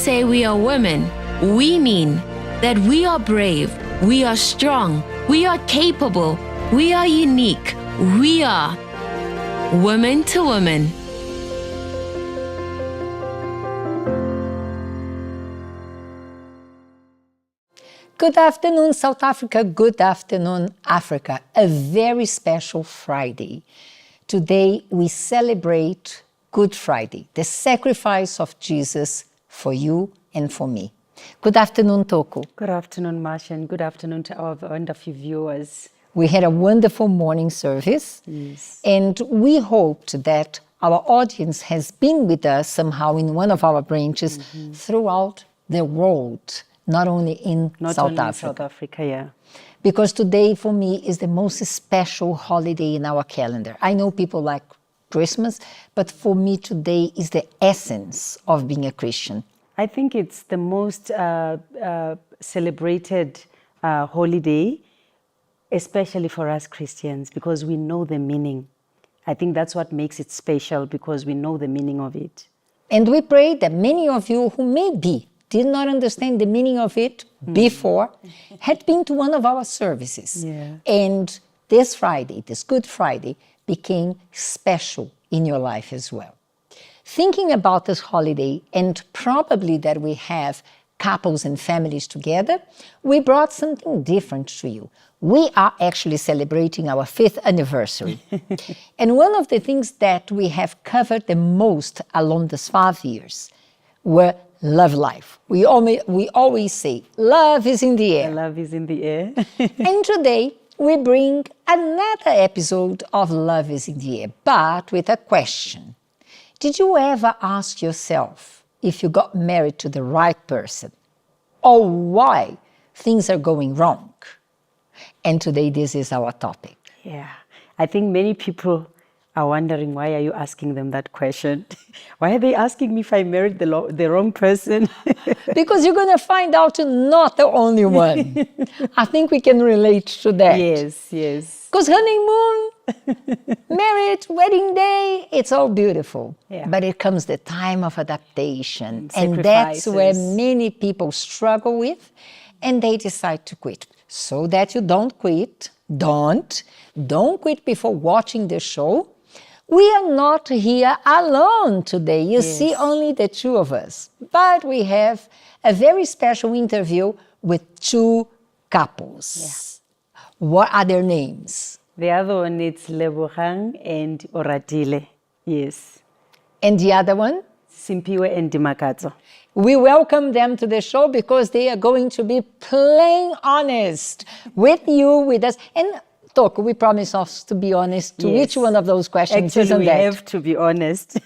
say we are women, we mean that we are brave, we are strong, we are capable, we are unique, we are woman to woman. Good afternoon, South Africa. Good afternoon, Africa. A very special Friday. Today, we celebrate Good Friday, the sacrifice of Jesus for you and for me. Good afternoon, Toko. Good afternoon, Marcia, and good afternoon to our wonderful viewers. We had a wonderful morning service, Yes. and we hoped that our audience has been with us somehow in one of our branches throughout the world. Not only in South Africa, yeah. Because today, for me, is the most special holiday in our calendar. I know people like Christmas, but for me, today is the essence of being a Christian. I think it's the most celebrated holiday, especially for us Christians, because we know the meaning. I think that's what makes it special, because we know the meaning of it. And we pray that many of you who maybe did not understand the meaning of it before, had been to one of our services. Yeah. And this Friday, this Good Friday, became special in your life as well. Thinking about this holiday, and probably that we have couples and families together, we brought something different to you. We are actually celebrating our 5th anniversary. And one of the things that we have covered the most along these 5 years were love life. We always say, love is in the air. Love is in the air. And today, we bring another episode of Love is in the Air, but with a question. Did you ever ask yourself if you got married to the right person, or why things are going wrong? And today, this is our topic. Yeah. I think many people are wondering, why are you asking them that question? Why are they asking me if I married the wrong person? Because you're going to find out you're not the only one. I think we can relate to that. Yes, yes. Because honeymoon, marriage, wedding day, it's all beautiful. Yeah. But it comes the time of adaptation. And And that's where sacrifices. many people struggle with, and they decide to quit. So that you don't quit, don't quit before watching the show. We are not here alone today. You see only the two of us. But we have a very special interview with 2 couples. Yeah. What are their names? The other one is Lebogang and Oratile. Yes. And the other one? Simpiwe and Dimakatso. We welcome them to the show because they are going to be plain honest with you, with us. And Toko, we promise us to be honest to each one of those questions, Actually, isn't we that? have to be honest.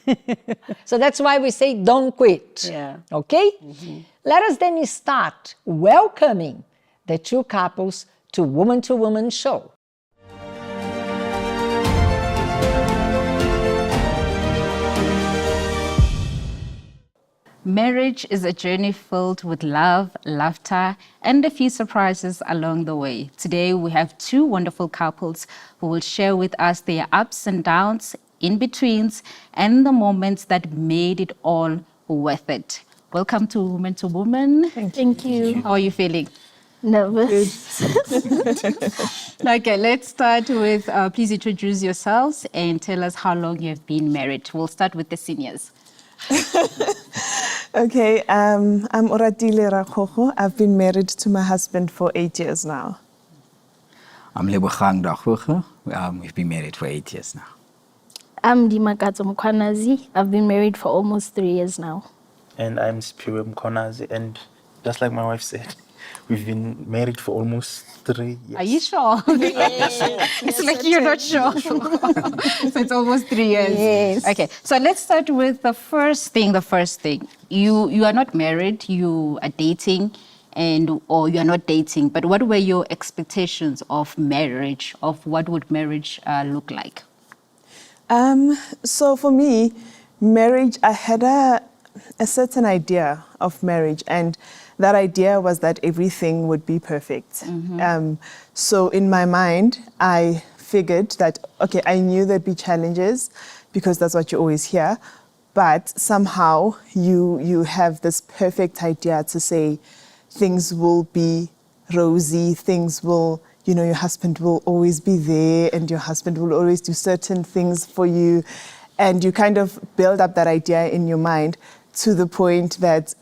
So that's why we say don't quit. Yeah. Okay? Let us then start welcoming the 2 couples to Woman show. Marriage is a journey filled with love, laughter, and a few surprises along the way. Today, we have 2 wonderful couples who will share with us their ups and downs, in-betweens, and the moments that made it all worth it. Welcome to Woman. Thank you. How are you feeling? Nervous. Okay, let's start with, please introduce yourselves and tell us how long you have been married. We'll start with the seniors. Okay, I'm Oratile Rakhogo. I've been married to my husband for 8 years now. I'm Lebogang Rakhogo. We've been married for 8 years now. I'm Dimakatso Mkhwanazi. I've been married for almost 3 years now. And I'm Spiwe Mkonazi, and just like my wife said, we've been married for almost 3 years. Are you sure? It's like you're not sure. So it's almost 3 years. Yes. Okay, so let's start with the first thing. You are not married, you are dating, or you are not dating, but what were your expectations of marriage, of what would marriage look like? So for me, marriage, I had a certain idea of marriage, and that idea was that everything would be perfect. So in my mind, I figured that, okay, I knew there'd be challenges because that's what you always hear, but somehow you have this perfect idea to say things will be rosy, things will, your husband will always be there and your husband will always do certain things for you. And you kind of build up that idea in your mind to the point that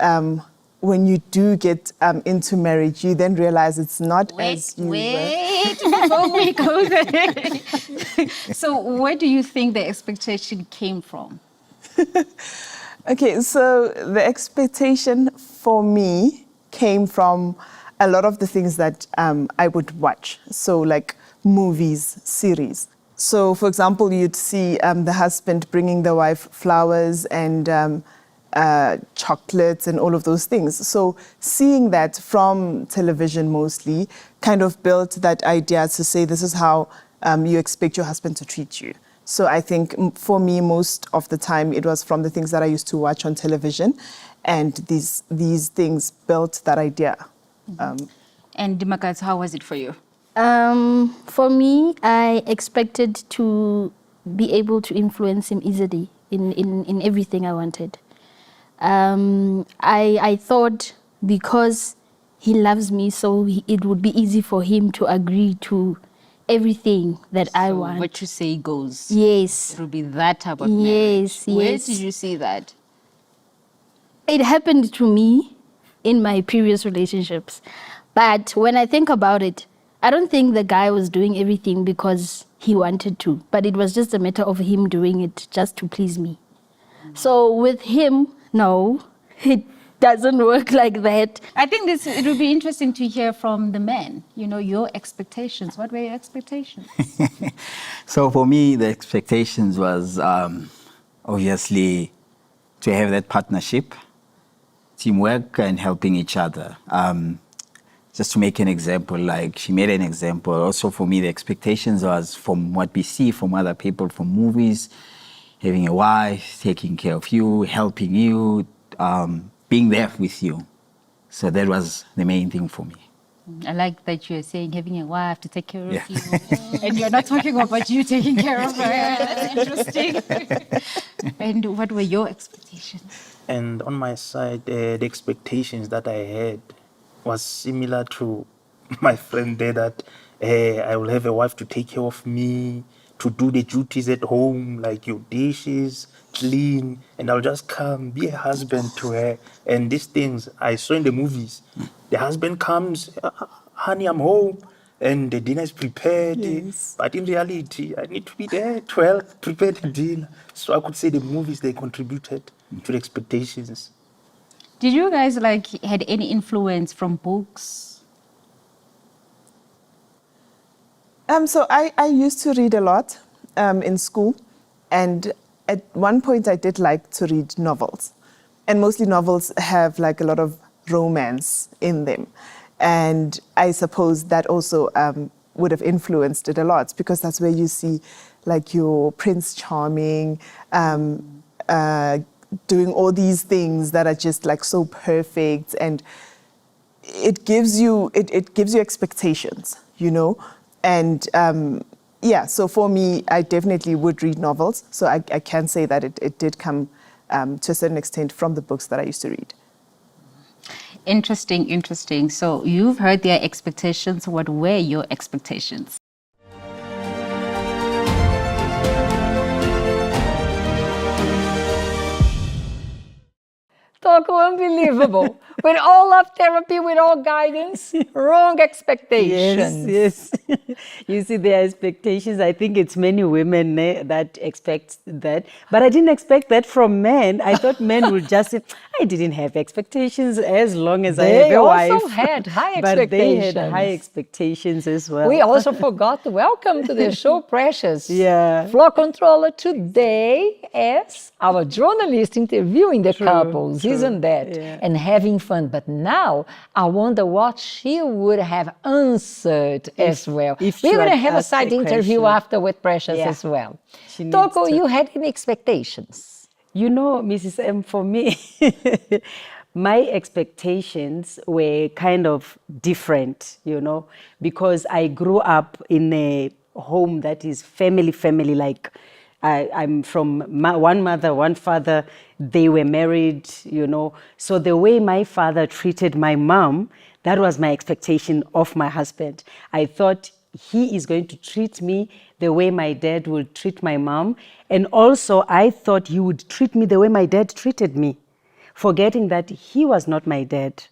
when you do get into marriage, you then realize it's not as you Wait, before we go there. So where do you think the expectation came from? Okay, so the expectation for me came from a lot of the things that I would watch. So like movies, series. So for example, you'd see the husband bringing the wife flowers and chocolates and all of those things. So seeing that from television mostly kind of built that idea to say this is how you expect your husband to treat you. So I think for me, most of the time, it was from the things that I used to watch on television, and these things built that idea. And Dimakats, how was it for you? For me, I expected to be able to influence him easily in everything I wanted. I thought because he loves me, so it would be easy for him to agree to everything that I want. What you say goes. Yes. It will be that type of marriage. Yes, Where yes. did you see that? It happened to me in my previous relationships. But when I think about it, I don't think the guy was doing everything because he wanted to, but it was just a matter of him doing it just to please me. So with him, no, it doesn't work like that. I think it would be interesting to hear from the men, your expectations. What were your expectations? So for me, the expectations was obviously to have that partnership, teamwork, and helping each other. Just to make an example, like she made an example. Also for me, the expectations was from what we see from other people, from movies, having a wife, taking care of you, helping you, being there with you. So that was the main thing for me. I like that you're saying having a wife to take care of you. And you're not talking about you taking care of her. That's interesting. And what were your expectations? And on my side, the expectations that I had was similar to my friend there, that I will have a wife to take care of me, to do the duties at home, like your dishes, clean, and I'll just come, be a husband to her. And these things I saw in the movies. The husband comes, honey, I'm home, and the dinner is prepared. Yes. But in reality, I need to be there to help prepare the dinner. So I could say the movies, they contributed to the expectations. Did you guys had any influence from books? So I used to read a lot in school, and at one point I did like to read novels, and mostly novels have like a lot of romance in them, and I suppose that also would have influenced it a lot, because that's where you see like your Prince Charming doing all these things that are just like so perfect, and it gives you expectations, and so for me, I definitely would read novels, so I can say that it did come to a certain extent from the books that I used to read. Interesting. So you've heard their expectations. What were your expectations? Toko, unbelievable. With all love therapy, with all guidance, wrong expectations. Yes. You see, their expectations, I think it's many women that expect that. But I didn't expect that from men. I thought men would just say, I didn't have expectations as long as I have a wife. They also had high expectations. But they had high expectations as well. We also forgot to welcome to the show, Precious. Yeah. Floor controller today as our journalist interviewing the couples, isn't that? Yeah. And having fun. But now I wonder what she would have answered as well. if We're she going to had have a asked side the interview question. after with Precious Yeah. as well. She needs Toko, to. you had any expectations? Mrs. M, for me, my expectations were kind of different, because I grew up in a home that is family, like I'm from one mother, one father. They were married, you know. So the way my father treated my mom, that was my expectation of my husband. I thought he is going to treat me the way my dad would treat my mom. And also, I thought he would treat me the way my dad treated me, forgetting that he was not my dad.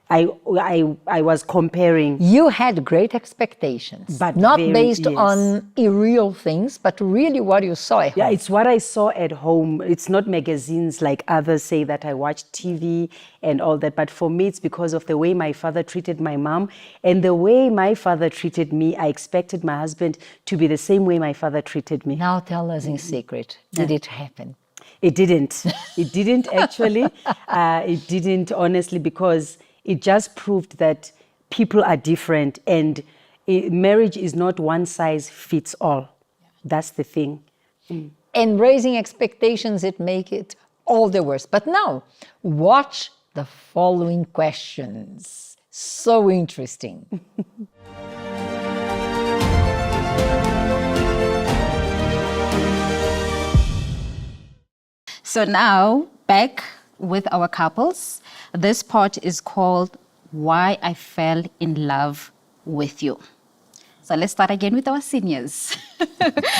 I was comparing. You had great expectations, But not very- based yes. on irreal things, but really what you saw at Yeah, home. it's what I saw at home. It's not magazines like others say that I watch TV and all that. But for me, it's because of the way my father treated my mom and the way my father treated me. I expected my husband to be the same way my father treated me. Now tell us in secret, did it happen? It didn't. It didn't actually. It didn't, honestly, because it just proved that people are different and marriage is not one size fits all. That's the thing. And raising expectations, it make it all the worse. But now, watch the following questions. So interesting. So now, back with our couples. This part is called Why I Fell in Love with You. So let's start again with our seniors.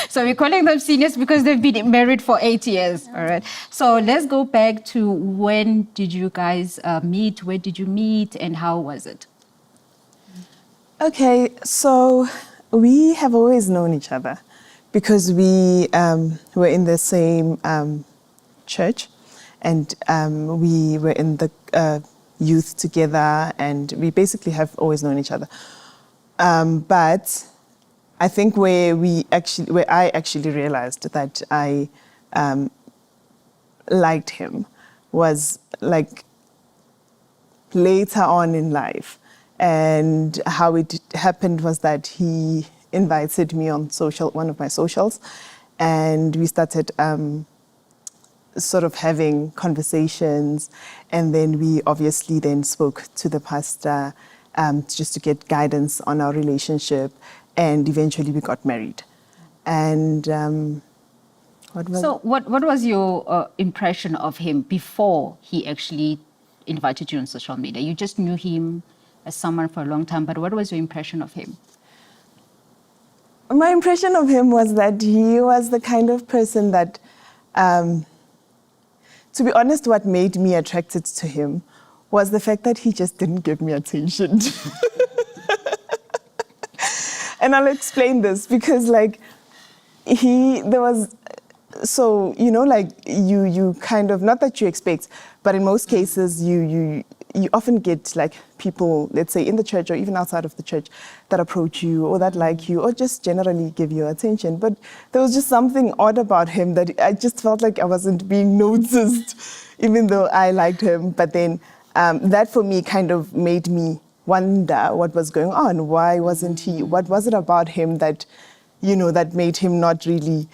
So we're calling them seniors because they've been married for 8 years. All right. So let's go back to when did you guys meet? Where did you meet? And how was it? Okay, so we have always known each other because we were in the same church, and we were in the youth together, and we basically have always known each other. But I think where I actually realized that I liked him was like later on in life. And how it happened was that he invited me on one of my socials, and we started sort of having conversations, and then we obviously then spoke to the pastor just to get guidance on our relationship, and eventually we got married. And what was your impression of him before he actually invited you on social media? You just knew him as someone for a long time, but what was your impression of him? My impression of him was that he was the kind of person that, to be honest, what made me attracted to him was the fact that he just didn't give me attention. And I'll explain this because, like, you kind of, not that you expect, but in most cases, you often get like people, let's say in the church or even outside of the church, that approach you or that like you or just generally give you attention. But there was just something odd about him that I just felt like I wasn't being noticed, even though I liked him. But then that for me kind of made me wonder what was going on. Why wasn't he? What was it about him that, that made him not really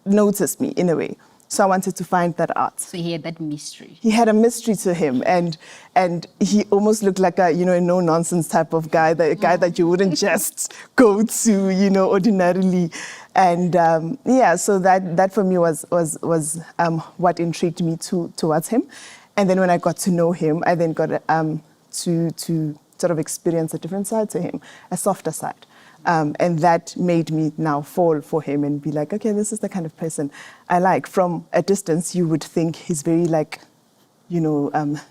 notice me in a way? So I wanted to find that out. So he had that mystery. He had a mystery to him, and he almost looked like a no-nonsense type of guy, a guy that you wouldn't just go to, ordinarily. And so that for me was what intrigued me towards him. And then when I got to know him, I then got to sort of experience a different side to him, a softer side. And that made me now fall for him and be like, okay, this is the kind of person I like. From a distance, you would think he's very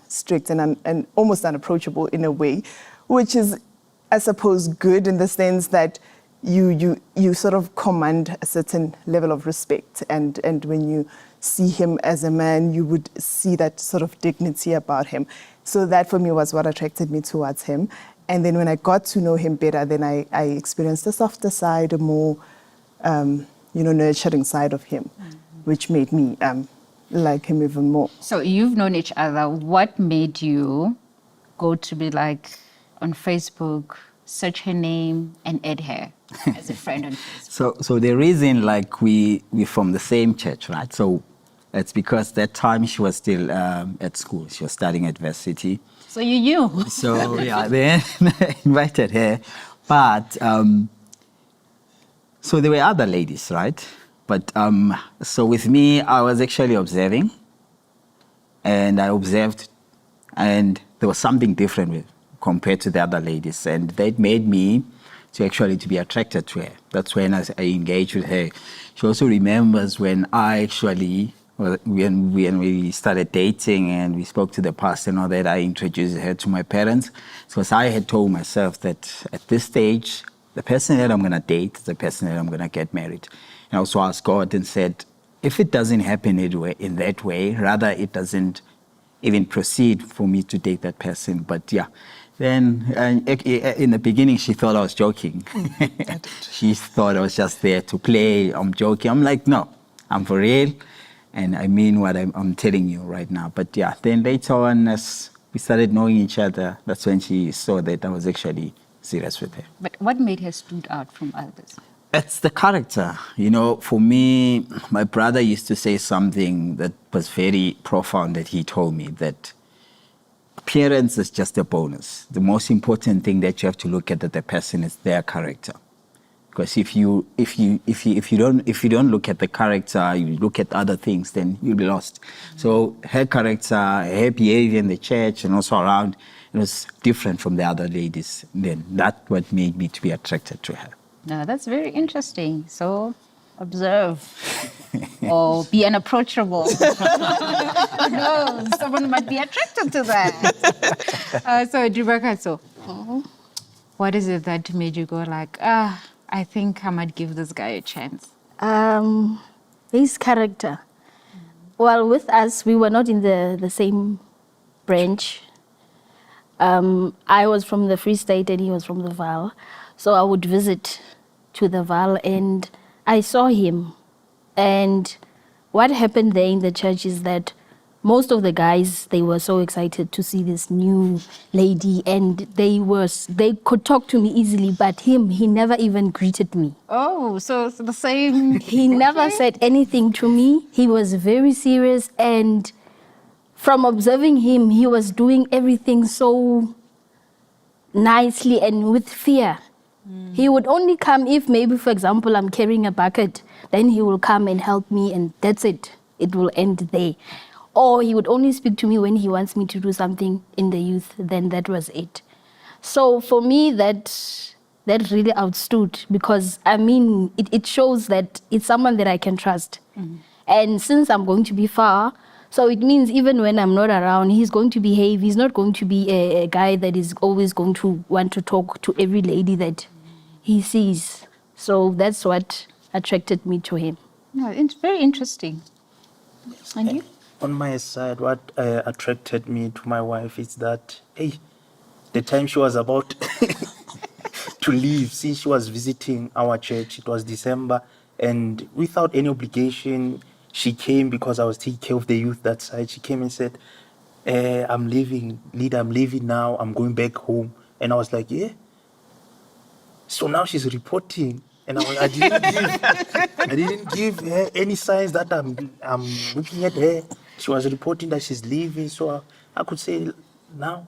strict and almost unapproachable in a way, which is, I suppose, good in the sense that you sort of command a certain level of respect. And when you see him as a man, you would see that sort of dignity about him. So that for me was what attracted me towards him. And then when I got to know him better, then I experienced a softer side, a more, nurturing side of him, which made me like him even more. So you've known each other. What made you go to be like on Facebook, search her name, and add her as a friend on Facebook? So the reason, like, we're from the same church, right? So it's because that time she was still at school. She was studying at university. So you knew. So yeah, then I invited her. But so there were other ladies, right? But so with me, I was actually observing, and I observed, and there was something different compared to the other ladies, and that made me to be attracted to her. That's when I engaged with her. She also remembers when when we started dating and we spoke to the pastor and all that, I introduced her to my parents, because I had told myself that at this stage, the person that I'm going to date is the person that I'm going to get married. And I also asked God and said, if it doesn't happen in that way, rather it doesn't even proceed for me to date that person. But yeah, then in the beginning, she thought I was joking. She thought I was just there to play. I'm joking. I'm like, no, I'm for real. And I mean what I'm telling you right now. But yeah, then later on, as we started knowing each other, that's when she saw that I was actually serious with her. But what made her stood out from others? It's the character. You know, for me, my brother used to say something that was very profound that he told me, that appearance is just a bonus. The most important thing that you have to look at the person is their character. Because if you don't look at the character, you look at other things, then you'll be lost. So her character, her behavior in the church and also around, it was different from the other ladies. Then that's what made me to be attracted to her. Now, that's very interesting. So, observe or be unapproachable. No, someone might be attracted to that. So, Dribakaso, what is it that made you go like, I think I might give this guy a chance? His character. Well, with us, we were not in the same branch. I was from the Free State and he was from the Vaal. So I would visit to the Vaal and I saw him. And what happened there in the church is that most of the guys, they were so excited to see this new lady and they could talk to me easily, but he never even greeted me. Oh, so it's the same. He never said anything to me. He was very serious, and from observing him, he was doing everything so nicely and with fear. He would only come if maybe, for example, I'm carrying a bucket, then he will come and help me and that's it. It will end there. Or he would only speak to me when he wants me to do something in the youth, then that was it. So for me, that really outstood, because I mean, it shows that it's someone that I can trust. And since I'm going to be far, so it means even when I'm not around, he's going to behave. He's not going to be a guy that is always going to want to talk to every lady that he sees. So that's what attracted me to him. No, it's very interesting. And you? On my side, what attracted me to my wife is that, the time she was about to leave, since she was visiting our church, it was December, and without any obligation, she came because I was taking care of the youth that side. She came and said, I'm leaving, leader, I'm leaving now, I'm going back home. And I was like, yeah. So now she's reporting. And I didn't give her any signs that I'm looking at her. She was reporting that she's leaving. So I could say now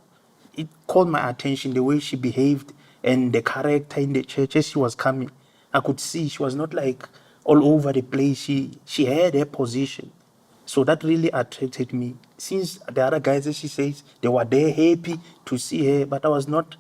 it called my attention, the way she behaved and the character in the church as she was coming. I could see she was not like all over the place. She had her position. So that really attracted me. Since the other guys, as she says, they were there happy to see her, but I was not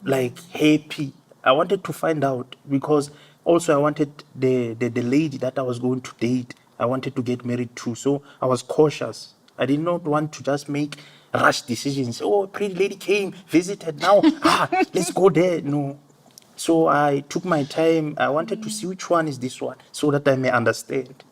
like happy. I wanted to find out, because also I wanted the lady that I was going to date, I wanted to get married to. So I was cautious. I did not want to just make rash decisions. Oh, pretty lady came, visited, now, let's go there. No. So I took my time. I wanted to see which one is this one, so that I may understand.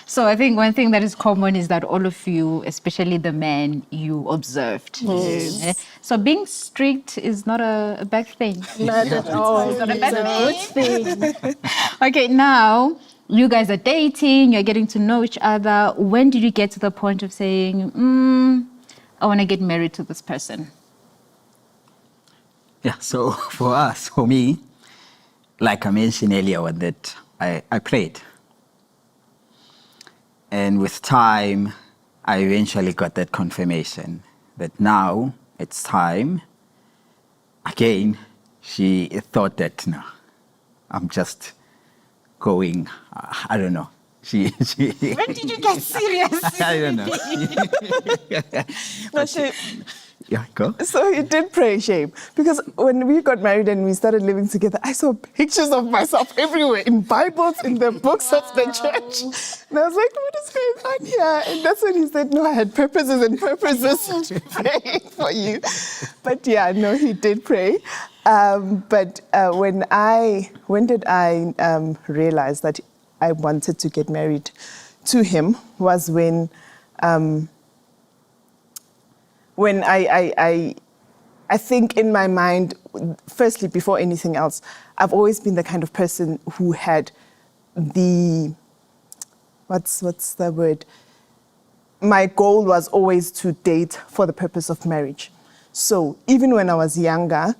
So I think one thing that is common is that all of you, especially the men, you observed. Yes. So being strict is not a bad thing. Not at all. It's not a bad It's a good thing. Okay, now you guys are dating, you're getting to know each other. When did you get to the point of saying, I want to get married to this person? Yeah, so for me, like I mentioned earlier, that I prayed. And with time, I eventually got that confirmation that now it's time. Again, she thought that, no, I'm just going. I don't know. She When did you get serious? I don't know. No, she- Yeah, go. So he did pray, Shame, because when we got married and we started living together, I saw pictures of myself everywhere, in Bibles, in the books of the church. And I was like, what is going on here? And that's when he said, no, I had purposes and purposes to pray for you. But yeah, no, he did pray. But when did I realize that I wanted to get married to him was when I think in my mind, firstly, before anything else, I've always been the kind of person who had the, what's the word? My goal was always to date for the purpose of marriage. So even when I was younger,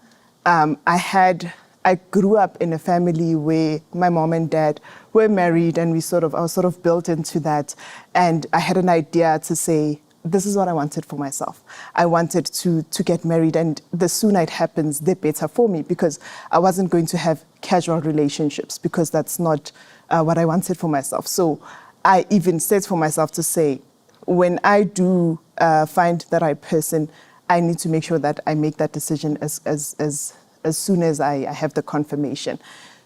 I grew up in a family where my mom and dad were married, and I was sort of built into that. And I had an idea to say, this is what I wanted for myself. I wanted to get married, and the sooner it happens, the better for me, because I wasn't going to have casual relationships, because that's not what I wanted for myself. So I even said for myself to say, when I do find the right person, I need to make sure that I make that decision as soon as I have the confirmation.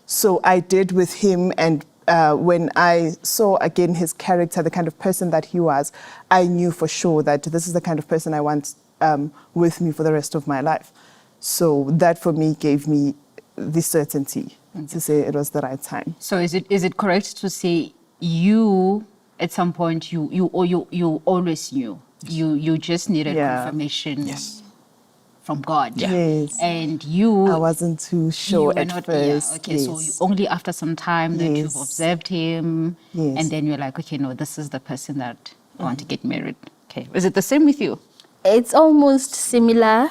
So I did with him, and when I saw again his character, the kind of person that he was, I knew for sure that this is the kind of person I want with me for the rest of my life. So that for me gave me the certainty to say it was the right time. So is it correct to say you at some point you always knew? You just needed confirmation from God. Yes. And you... I wasn't too sure at first. Yeah, okay, so you, only after some time that you've observed him, Yes. and then you're like, okay, no, this is the person that I want to get married. Okay. Is it the same with you? It's almost similar.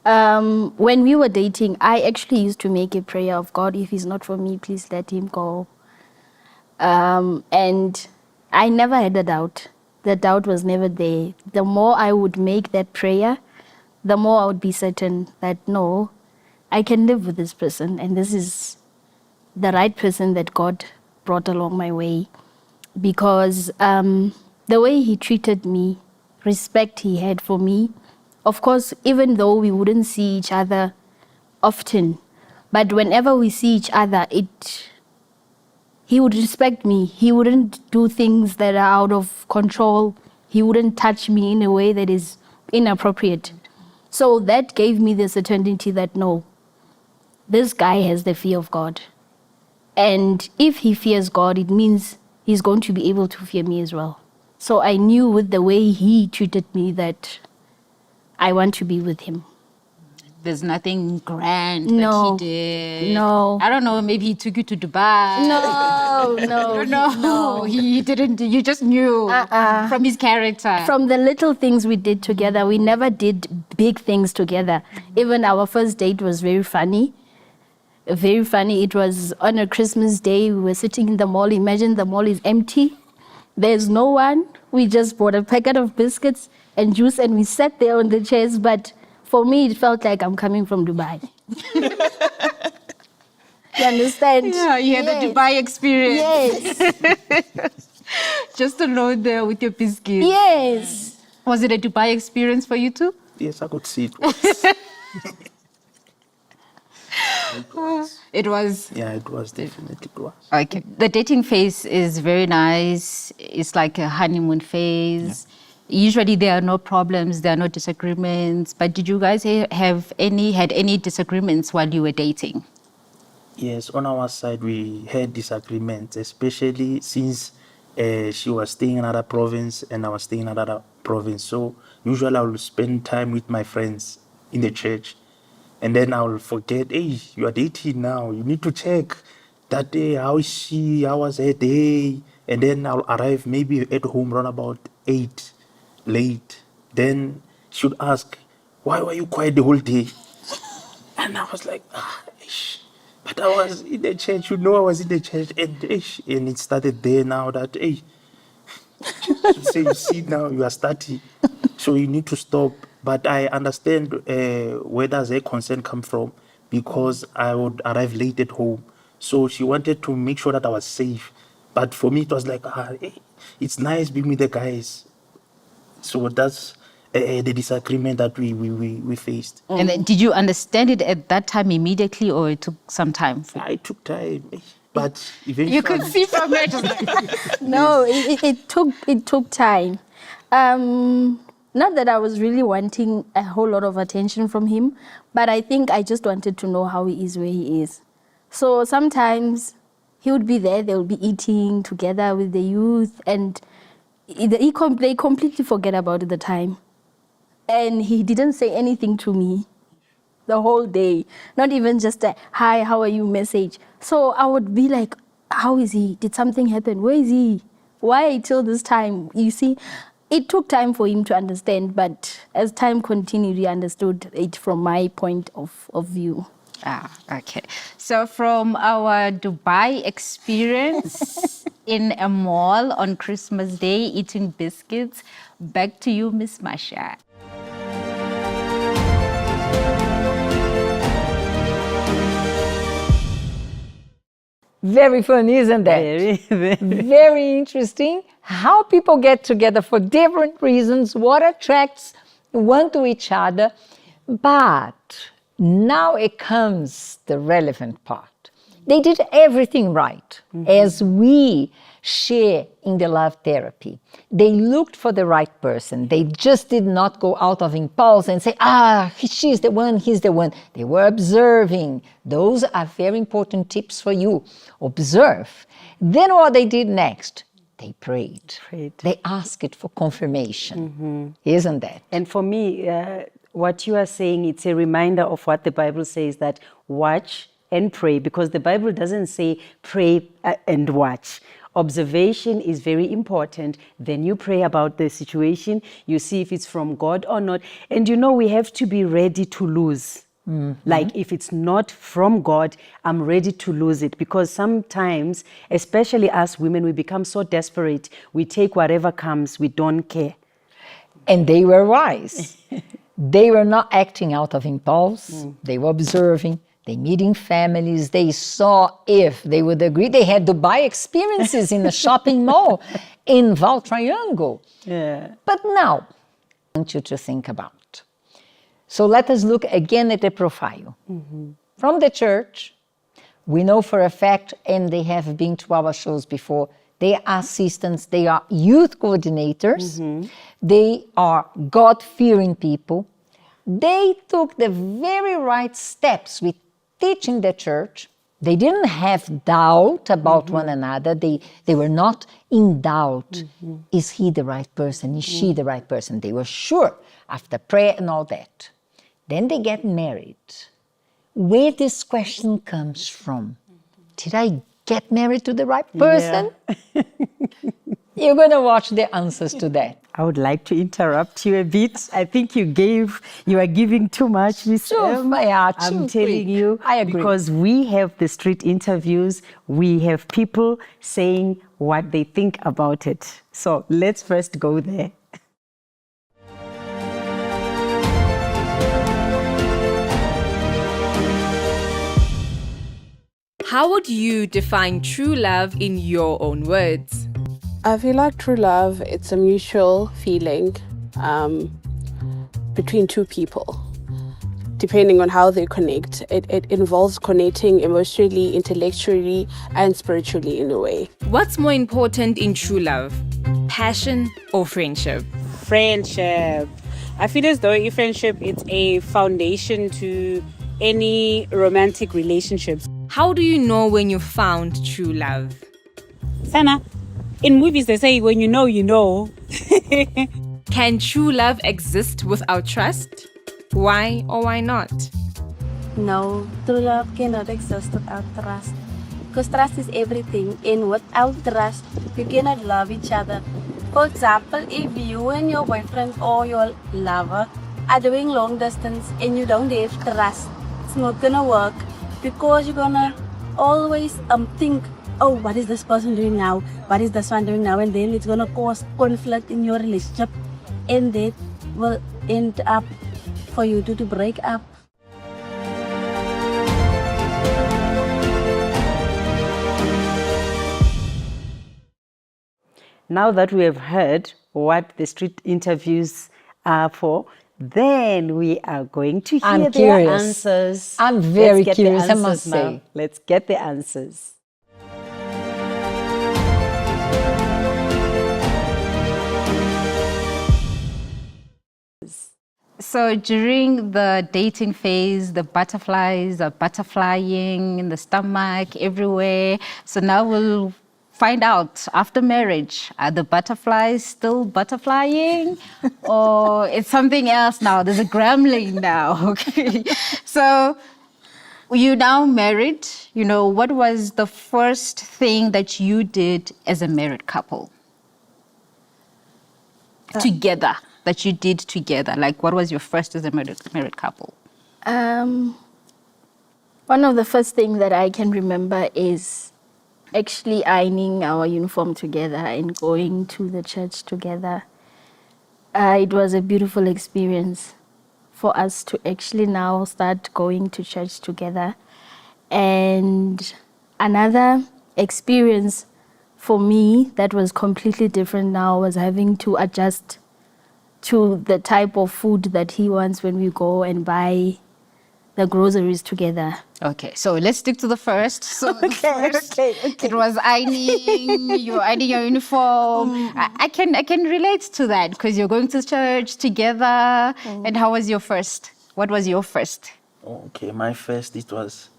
When we were dating, I actually used to make a prayer of, God, if he's not for me, please let him go. And I never had a doubt. The doubt was never there. The more I would make that prayer, the more I would be certain that, no, I can live with this person, and this is the right person that God brought along my way. Because the way he treated me, respect he had for me, of course, even though we wouldn't see each other often, but whenever we see each other, he would respect me. He wouldn't do things that are out of control. He wouldn't touch me in a way that is inappropriate. So that gave me the certainty that, no, this guy has the fear of God. And if he fears God, it means he's going to be able to fear me as well. So I knew with the way he treated me that I want to be with him. There's nothing grand No. that he did. No. I don't know, maybe he took you to Dubai. No. He didn't. You just knew from his character. From the little things we did together, we never did big things together. Even our first date was very funny. Very funny. It was on a Christmas day. We were sitting in the mall. Imagine the mall is empty. There's no one. We just bought a packet of biscuits and juice, and we sat there on the chairs. But for me, it felt like I'm coming from Dubai. You understand? Yeah, you had the Dubai experience. Yes. Just alone there with your biscuits. Yes. Was it a Dubai experience for you too? Yes, I could see it. It was. Yeah, it was definitely it was. Okay. The dating phase is very nice. It's like a honeymoon phase. Yeah. Usually there are no problems, there are no disagreements. But did you guys had any disagreements while you were dating? Yes, on our side we had disagreements, especially since she was staying in another province and I was staying in another province. So usually I will spend time with my friends in the church. And then I will forget, hey, you are dating now. You need to check that day, how is she, how was her day? And then I'll arrive maybe at home around about 8, late. Then she would ask, why were you quiet the whole day? And I was like, ish. But I was in the church, I was in the church. And it started there now that, hey, she say, you see now, you are starting. So you need to stop. But I understand where does her concern come from, because I would arrive late at home. So she wanted to make sure that I was safe. But for me, it was like, it's nice being with the guys. So that's the disagreement that we faced. And then did you understand it at that time immediately, or it took some time for you? I took time, but eventually... You could see from it. No, it took time. Not that I was really wanting a whole lot of attention from him, but I think I just wanted to know how he is where he is. So sometimes he would be there, they would be eating together with the youth, and they completely forget about the time. And he didn't say anything to me the whole day, not even just a hi, how are you message. So I would be like, how is he? Did something happen? Where is he? Why till this time? You see, it took time for him to understand, but as time continued, he understood it from my point of view. Okay. So from our Dubai experience in a mall on Christmas Day eating biscuits, back to you, Miss Masha. Very funny, isn't that? Very interesting. How people get together for different reasons, what attracts one to each other. But now it comes the relevant part. They did everything right, as we share in the love therapy. They looked for the right person. They just did not go out of impulse and say, she's the one, he's the one. They were observing. Those are very important tips for you. Observe. Then what they did next? They prayed. They asked for confirmation. Isn't that? And for me, what you are saying, it's a reminder of what the Bible says, that watch and pray, because the Bible doesn't say pray and watch. Observation is very important. Then you pray about the situation. You see if it's from God or not. And we have to be ready to lose. Like if it's not from God, I'm ready to lose it. Because sometimes, especially us women, we become so desperate. We take whatever comes. We don't care. And they were wise. They were not acting out of impulse. They were observing. They meeting families. They saw if they would agree. They had Dubai experiences in a shopping mall in Val Triangle. Yeah. But now, I want you to think about. So let us look again at the profile. From the church, we know for a fact, and they have been to our shows before, they are assistants, they are youth coordinators, they are God-fearing people. They took the very right steps with teaching the church. They didn't have doubt about one another. They were not in doubt. Is he the right person? Is she the right person? They were sure after prayer and all that. Then they get married. Where this question comes from? Did I get married to the right person? Yeah. You're going to watch the answers to that. I would like to interrupt you a bit. I think you are giving too much, Miss M. I'm telling you. I agree. Because we have the street interviews, we have people saying what they think about it. So let's first go there. How would you define true love in your own words? I feel like true love, it's a mutual feeling between two people. Depending on how they connect, it involves connecting emotionally, intellectually, and spiritually in a way. What's more important in true love? Passion or friendship? Friendship. I feel as though friendship is a foundation to any romantic relationships. How do you know when you found true love? Sana, in movies they say when you know, you know. Can true love exist without trust? Why or why not? No, true love cannot exist without trust. Because trust is everything, and without trust, you cannot love each other. For example, if you and your boyfriend or your lover are doing long distance and you don't have trust, it's not gonna work. Because you're gonna always think, oh, what is this person doing now? What is this one doing now? And then it's gonna cause conflict in your relationship, and that will end up for you to break up. now that we have heard what the street interviews are for, then we are going to hear I'm their curious. answers. I'm very Let's get the curious, I must answers now. say. Let's get the answers. So during the dating phase, the butterflies are butterflying in the stomach, everywhere. So now we'll find out, after marriage, are the butterflies still butterflying? Or it's something else now? There's a gremlin now, okay? So you now married, you know, what was the first thing that you did as a married couple? Together, that you did together? Like, what was your first as a married couple? One of the first things that I can remember is actually ironing our uniform together and going to the church together. It was a beautiful experience for us to actually now start going to church together. And another experience for me that was completely different now was having to adjust to the type of food that he wants when we go and buy the groceries together. Okay, so let's stick to the first. So okay. It was ironing, you're ironing your uniform. I can relate to that because you're going to church together. And how was your first? What was your first? Okay, my first, it was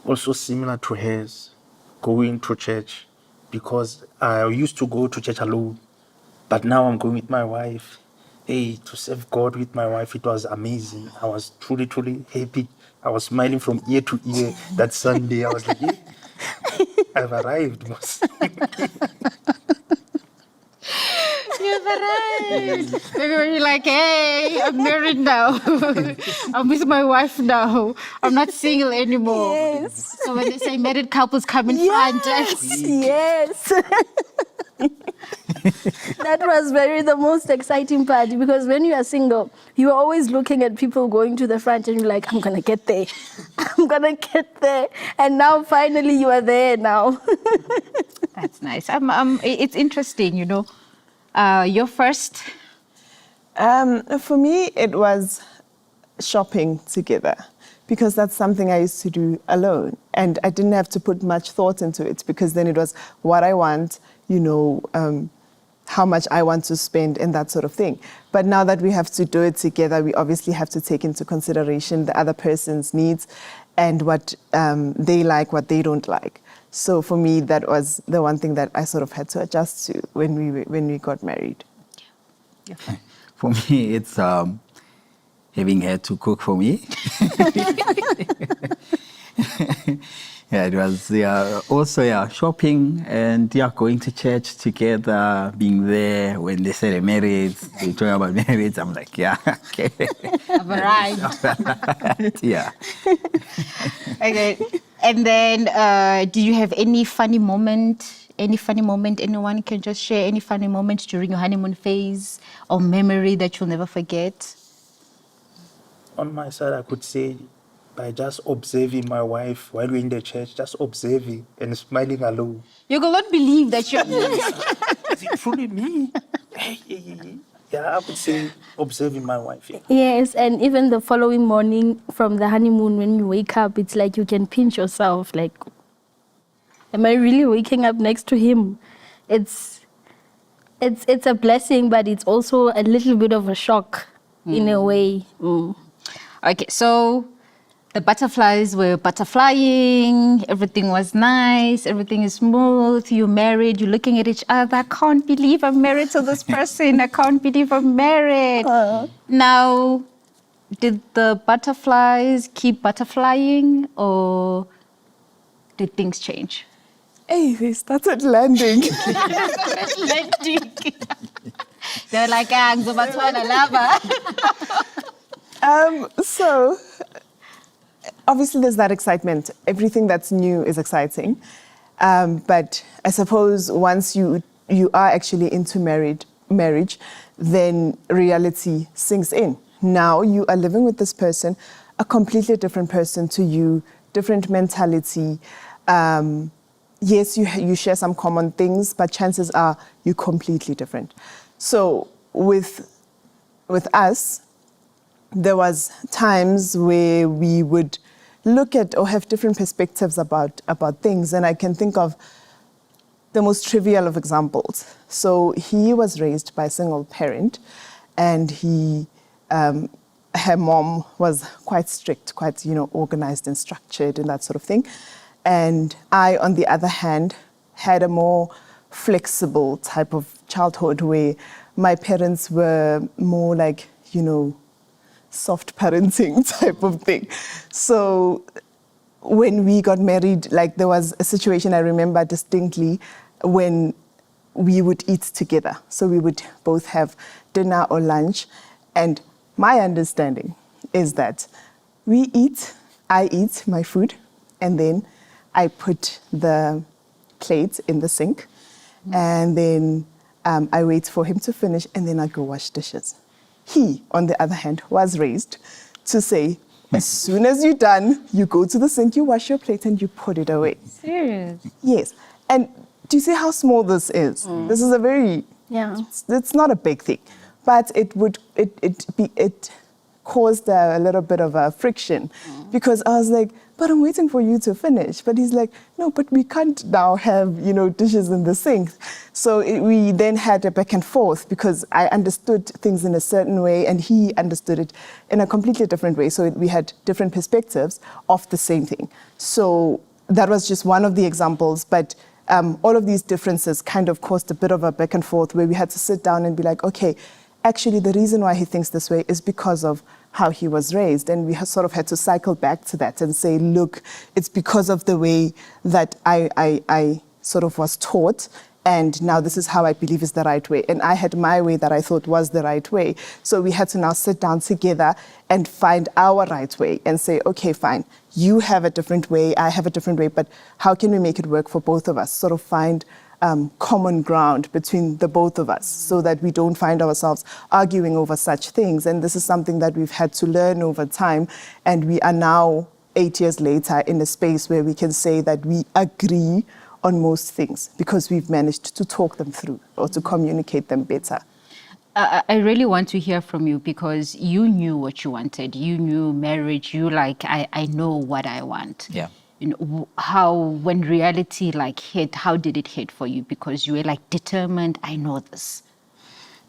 also similar to hers, going to church, because I used to go to church alone, but now I'm going with my wife. Hey, to serve God with my wife, it was amazing. I was truly, truly happy. I was smiling from ear to ear that Sunday. I was like, yeah, I've arrived, boss. You've arrived. Maybe when you're like, hey, I'm married now. I'm with my wife now. I'm not single anymore. Yes. So when they say married couples come in front. Yes. That was the most exciting part, because when you are single, you are always looking at people going to the front and you're like, I'm going to get there. I'm going to get there. And now finally you are there now. That's nice. It's interesting, you know. Your first? For me, it was shopping together, because that's something I used to do alone. And I didn't have to put much thought into it, because then it was what I want, you know, how much I want to spend and that sort of thing. But now that we have to do it together, we obviously have to take into consideration the other person's needs and what they like, what they don't like. So for me, that was the one thing that I sort of had to adjust to when we got married. Yeah. For me, it's having her to cook for me. Yeah, it was also shopping and going to church together, being there when they say they're married, they talk about marriage. I'm like, yeah, okay. I've arrived. Yeah. Okay. And then, do you have any funny moment? Anyone can just share any funny moment during your honeymoon phase or memory that you'll never forget? On my side, I could say, by just observing my wife while we're in the church, just observing and smiling alone. You will not believe that you're... Is it truly me? Yeah, I would say observing my wife. Yeah. Yes, and even the following morning from the honeymoon, when you wake up, it's like you can pinch yourself, like, am I really waking up next to him? It's a blessing, but it's also a little bit of a shock in a way. Okay, so the butterflies were butterflying, everything was nice, everything is smooth, you're married, you're looking at each other. I can't believe I'm married to this person. I can't believe I'm married. Now, did the butterflies keep butterflying or did things change? Hey, they started landing. They were like, lava. So, obviously there's that excitement. Everything that's new is exciting. But I suppose once you are actually into marriage, then reality sinks in. Now you are living with this person, a completely different person to you, different mentality. yes, you share some common things, but chances are you're completely different. So with us, there was times where we would look at or have different perspectives about things, and I can think of the most trivial of examples. So he was raised by a single parent, and her mom was quite strict, quite organized and structured and that sort of thing. And I, on the other hand, had a more flexible type of childhood where my parents were more like, soft parenting type of thing. So when we got married, like there was a situation I remember distinctly when we would eat together. So we would both have dinner or lunch. And my understanding is that I eat my food, and then I put the plate in the sink, and then I wait for him to finish, and then I go wash dishes. He, on the other hand, was raised to say, as soon as you're done, you go to the sink, you wash your plate, and you put it away. Serious? Yes. And do you see how small this is? This is a very, it's not a big thing. But it caused a little bit of a friction because I was like, but I'm waiting for you to finish. But he's like, no, but we can't now have, dishes in the sink. So we then had a back and forth because I understood things in a certain way and he understood it in a completely different way. So we had different perspectives of the same thing. So that was just one of the examples, but all of these differences kind of caused a bit of a back and forth where we had to sit down and be like, okay, actually the reason why he thinks this way is because of how he was raised. And we sort of had to cycle back to that and say, look, it's because of the way that I sort of was taught. And now this is how I believe is the right way. And I had my way that I thought was the right way. So we had to now sit down together and find our right way and say, okay, fine, you have a different way, I have a different way, but how can we make it work for both of us? Sort of find common ground between the both of us so that we don't find ourselves arguing over such things. And this is something that we've had to learn over time. And we are now 8 years later in a space where we can say that we agree on most things because we've managed to talk them through or to communicate them better. I really want to hear from you because you knew what you wanted. You knew marriage. You I know what I want. Yeah. How, when reality hit, how did it hit for you? Because you were determined, I know this.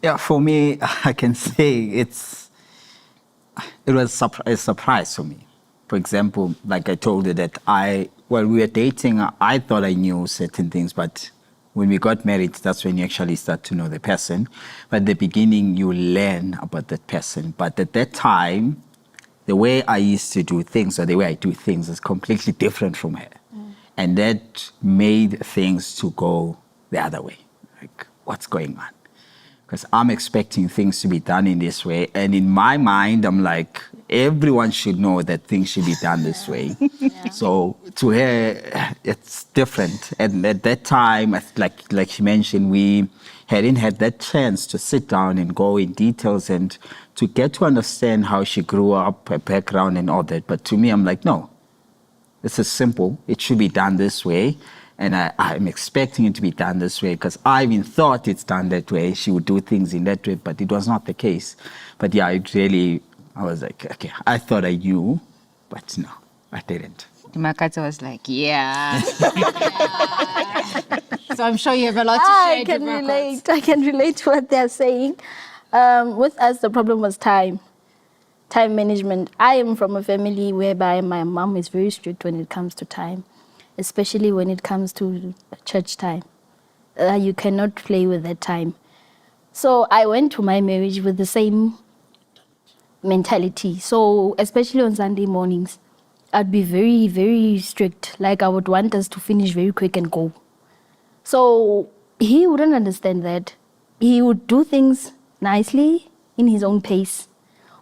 Yeah, for me, I can say it was a surprise for me. For example, like I told you that while we were dating, I thought I knew certain things, but when we got married, that's when you actually start to know the person. But at the beginning, you learn about that person. But at that time, the way I used to do things or the way I do things is completely different from her. And that made things to go the other way. Like, what's going on? Because I'm expecting things to be done in this way. And in my mind, I'm like, everyone should know that things should be done this way. So to her, it's different. And at that time, like she mentioned, we hadn't had that chance to sit down and go in details and to get to understand how she grew up, her background and all that. But to me, I'm like, no, this is simple. It should be done this way. And I'm expecting it to be done this way because I even thought it's done that way. She would do things in that way, but it was not the case. But yeah, I was like, okay, I thought I knew, but no, I didn't. Makata was like, yeah. So I'm sure you have a lot to share. I can relate to what they're saying. With us, the problem was time management. I am from a family whereby my mom is very strict when it comes to time, especially when it comes to church time. You cannot play with that time. So I went to my marriage with the same mentality. So especially on Sunday mornings, I'd be very, very strict. Like I would want us to finish very quick and go. So he wouldn't understand that. He would do things nicely in his own pace.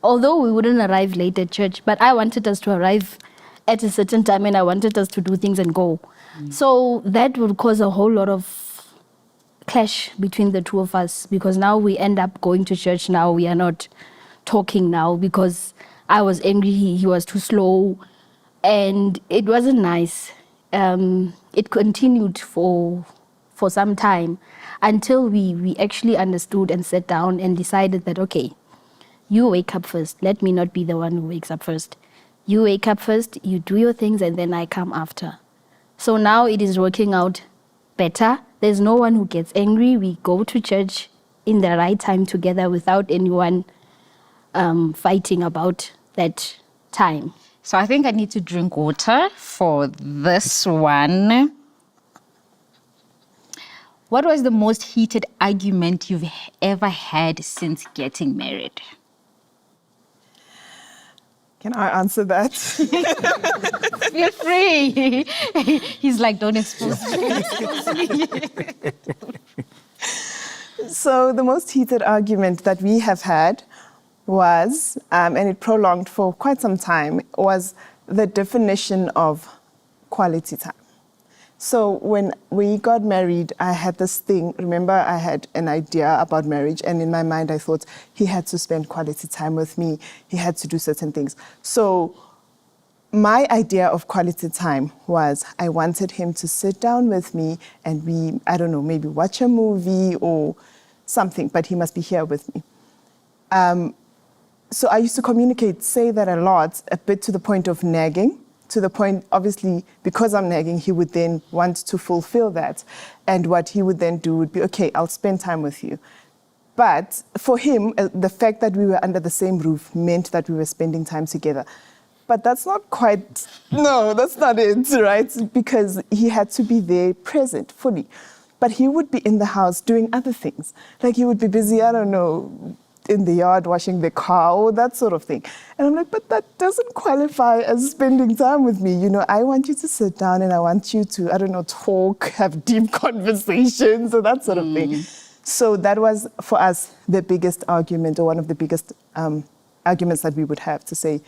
Although we wouldn't arrive late at church, but I wanted us to arrive at a certain time and I wanted us to do things and go. So that would cause a whole lot of clash between the two of us because now we end up going to church. Now we are not talking now because I was angry, he was too slow and it wasn't nice. it continued for some time until we actually understood and sat down and decided that, okay, you wake up first. Let me not be the one who wakes up first. You wake up first, you do your things, and then I come after. So now it is working out better. There's no one who gets angry. We go to church in the right time together without anyone fighting about that time. So I think I need to drink water for this one. What was the most heated argument you've ever had since getting married? Can I answer that? Feel free. He's like, don't expose me. So the most heated argument that we have had was, and it prolonged for quite some time, was the definition of quality time. So when we got married, I had this thing. Remember, I had an idea about marriage, and in my mind, I thought he had to spend quality time with me. He had to do certain things. So my idea of quality time was I wanted him to sit down with me and we, I don't know, maybe watch a movie or something, but he must be here with me. So I used to communicate, say that a lot, a bit to the point of nagging. To the point, obviously, because I'm nagging, he would then want to fulfill that. And what he would then do would be, okay, I'll spend time with you. But for him, the fact that we were under the same roof meant that we were spending time together. But that's not quite, no, that's not it, right? Because he had to be there present fully. But he would be in the house doing other things. Like he would be busy, I don't know, in the yard washing the car or that sort of thing. And I'm like, but that doesn't qualify as spending time with me. You know, I want you to sit down and I want you to, I don't know, talk, have deep conversations or that sort of thing. So that was, for us, the biggest argument or one of the biggest arguments that we would have to say,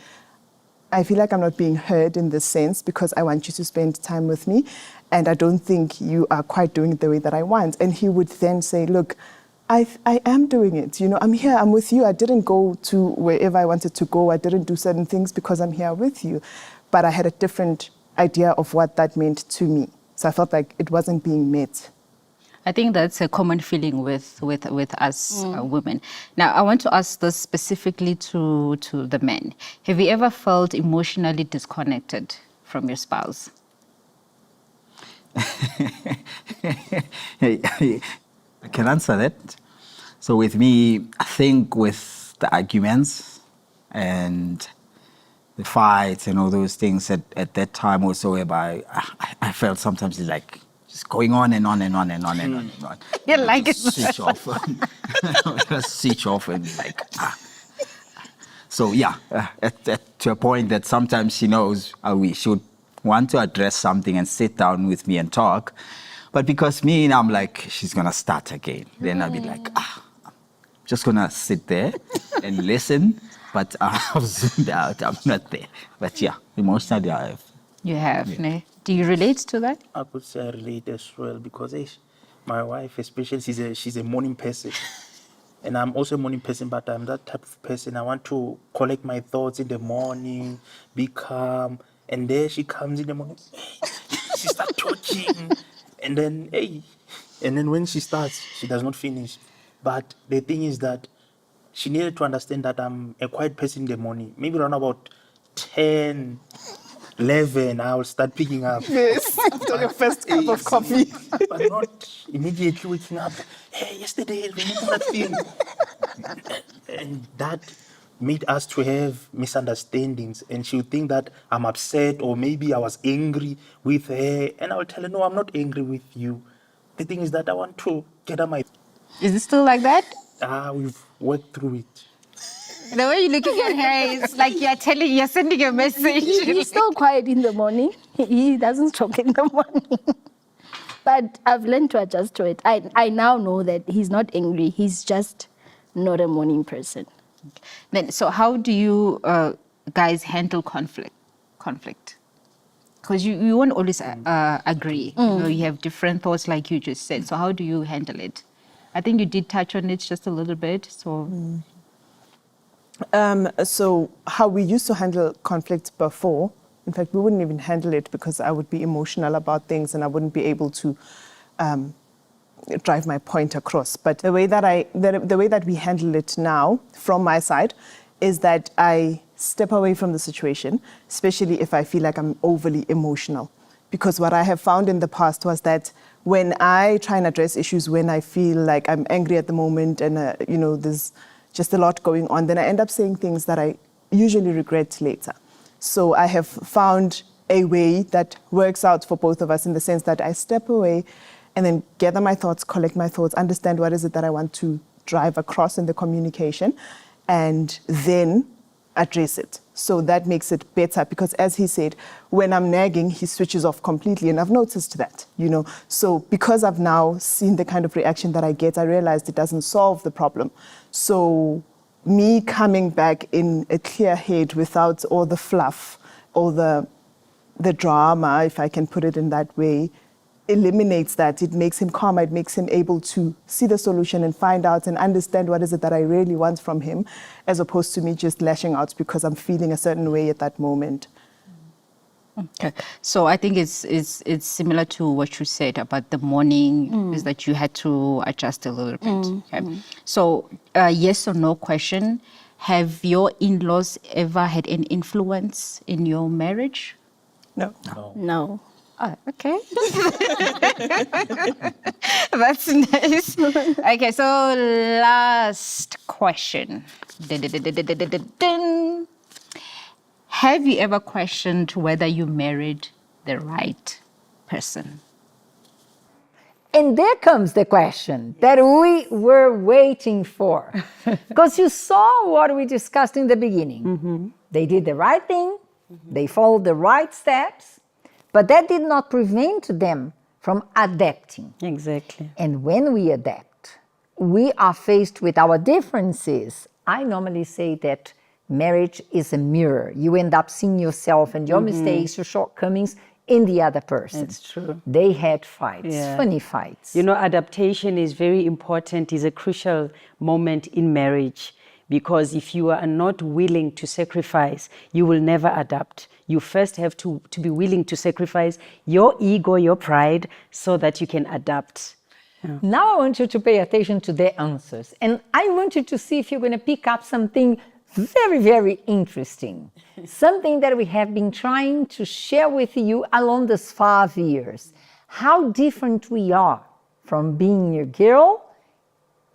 I feel like I'm not being heard in this sense because I want you to spend time with me and I don't think you are quite doing it the way that I want. And he would then say, look, I am doing it. You know, I'm here, I'm with you. I didn't go to wherever I wanted to go. I didn't do certain things because I'm here with you. But I had a different idea of what that meant to me. So I felt like it wasn't being met. I think that's a common feeling with us women. Now, I want to ask this specifically to the men. Have you ever felt emotionally disconnected from your spouse? I can answer that. So with me, I think with the arguments and the fights and all those things at that time also, whereby I felt sometimes it's like just going on and on and on and on and on and on. You like it? Switch off. Just switch off and like. So yeah, to a point that sometimes she knows we should want to address something and sit down with me and talk. But because me, I'm like, she's going to start again. Then I'll be like, I'm just going to sit there and listen. But I've zoomed out. I'm not there. But yeah, emotionally I have. You have, ne? Do you relate to that? I could say I relate as well because my wife, especially, she's a morning person. And I'm also a morning person, but I'm that type of person. I want to collect my thoughts in the morning, be calm. And there she comes in the morning, she starts talking. And then, and then when she starts, she does not finish. But the thing is that she needed to understand that I'm a quiet person in the morning. Maybe around about 10, 11, I'll start picking up. Yes, after your first cup of coffee. But not immediately waking up. Hey, yesterday, remember that thing? And that made us to have misunderstandings. And she would think that I'm upset or maybe I was angry with her. And I would tell her, no, I'm not angry with you. The thing is that I want to get on my... Is it still like that? We've worked through it. The way you're looking at her, it's like you're sending a message. He's still quiet in the morning. He doesn't talk in the morning. But I've learned to adjust to it. I now know that he's not angry. He's just not a morning person. Then, so how do you guys handle conflict? Because you won't always agree. You know, you have different thoughts like you just said. So how do you handle it? I think you did touch on it just a little bit. So... So how we used to handle conflict before, In fact, we wouldn't even handle it because I would be emotional about things and I wouldn't be able to drive my point across. But the way that we handle it now, from my side, is that I step away from the situation, especially if I feel like I'm overly emotional. Because what I have found in the past was that when I try and address issues when I feel like I'm angry at the moment and there's just a lot going on, then I end up saying things that I usually regret later. So I have found a way that works out for both of us in the sense that I step away and then gather my thoughts, collect my thoughts, understand what is it that I want to drive across in the communication, and then address it. So that makes it better because, as he said, when I'm nagging, he switches off completely, and I've noticed that, So because I've now seen the kind of reaction that I get, I realized it doesn't solve the problem. So me coming back in a clear head without all the fluff, all the drama, if I can put it in that way, eliminates that. It makes him calmer. It makes him able to see the solution and find out and understand what is it that I really want from him, as opposed to me just lashing out because I'm feeling a certain way at that moment. Okay, so I think it's similar to what you said about the morning, is that you had to adjust a little bit. Okay. So yes or no question, have your in-laws ever had an influence in your marriage? No. No. Oh, okay. That's nice. Okay, so last question. Dun. Have you ever questioned whether you married the right person? And there comes the question that we were waiting for. Because you saw what we discussed in the beginning. They did the right thing, they followed the right steps, but that did not prevent them from adapting. Exactly. And when we adapt, we are faced with our differences. I normally say that marriage is a mirror. You end up seeing yourself and your mistakes, your shortcomings in the other person. That's true. They had fights, funny fights. Adaptation is very important, is a crucial moment in marriage, because if you are not willing to sacrifice, you will never adapt. You first have to be willing to sacrifice your ego, your pride, so that you can adapt. Yeah. Now I want you to pay attention to their answers. And I want you to see if you're going to pick up something very, very interesting. Something that we have been trying to share with you along these 5 years. How different we are from being a girl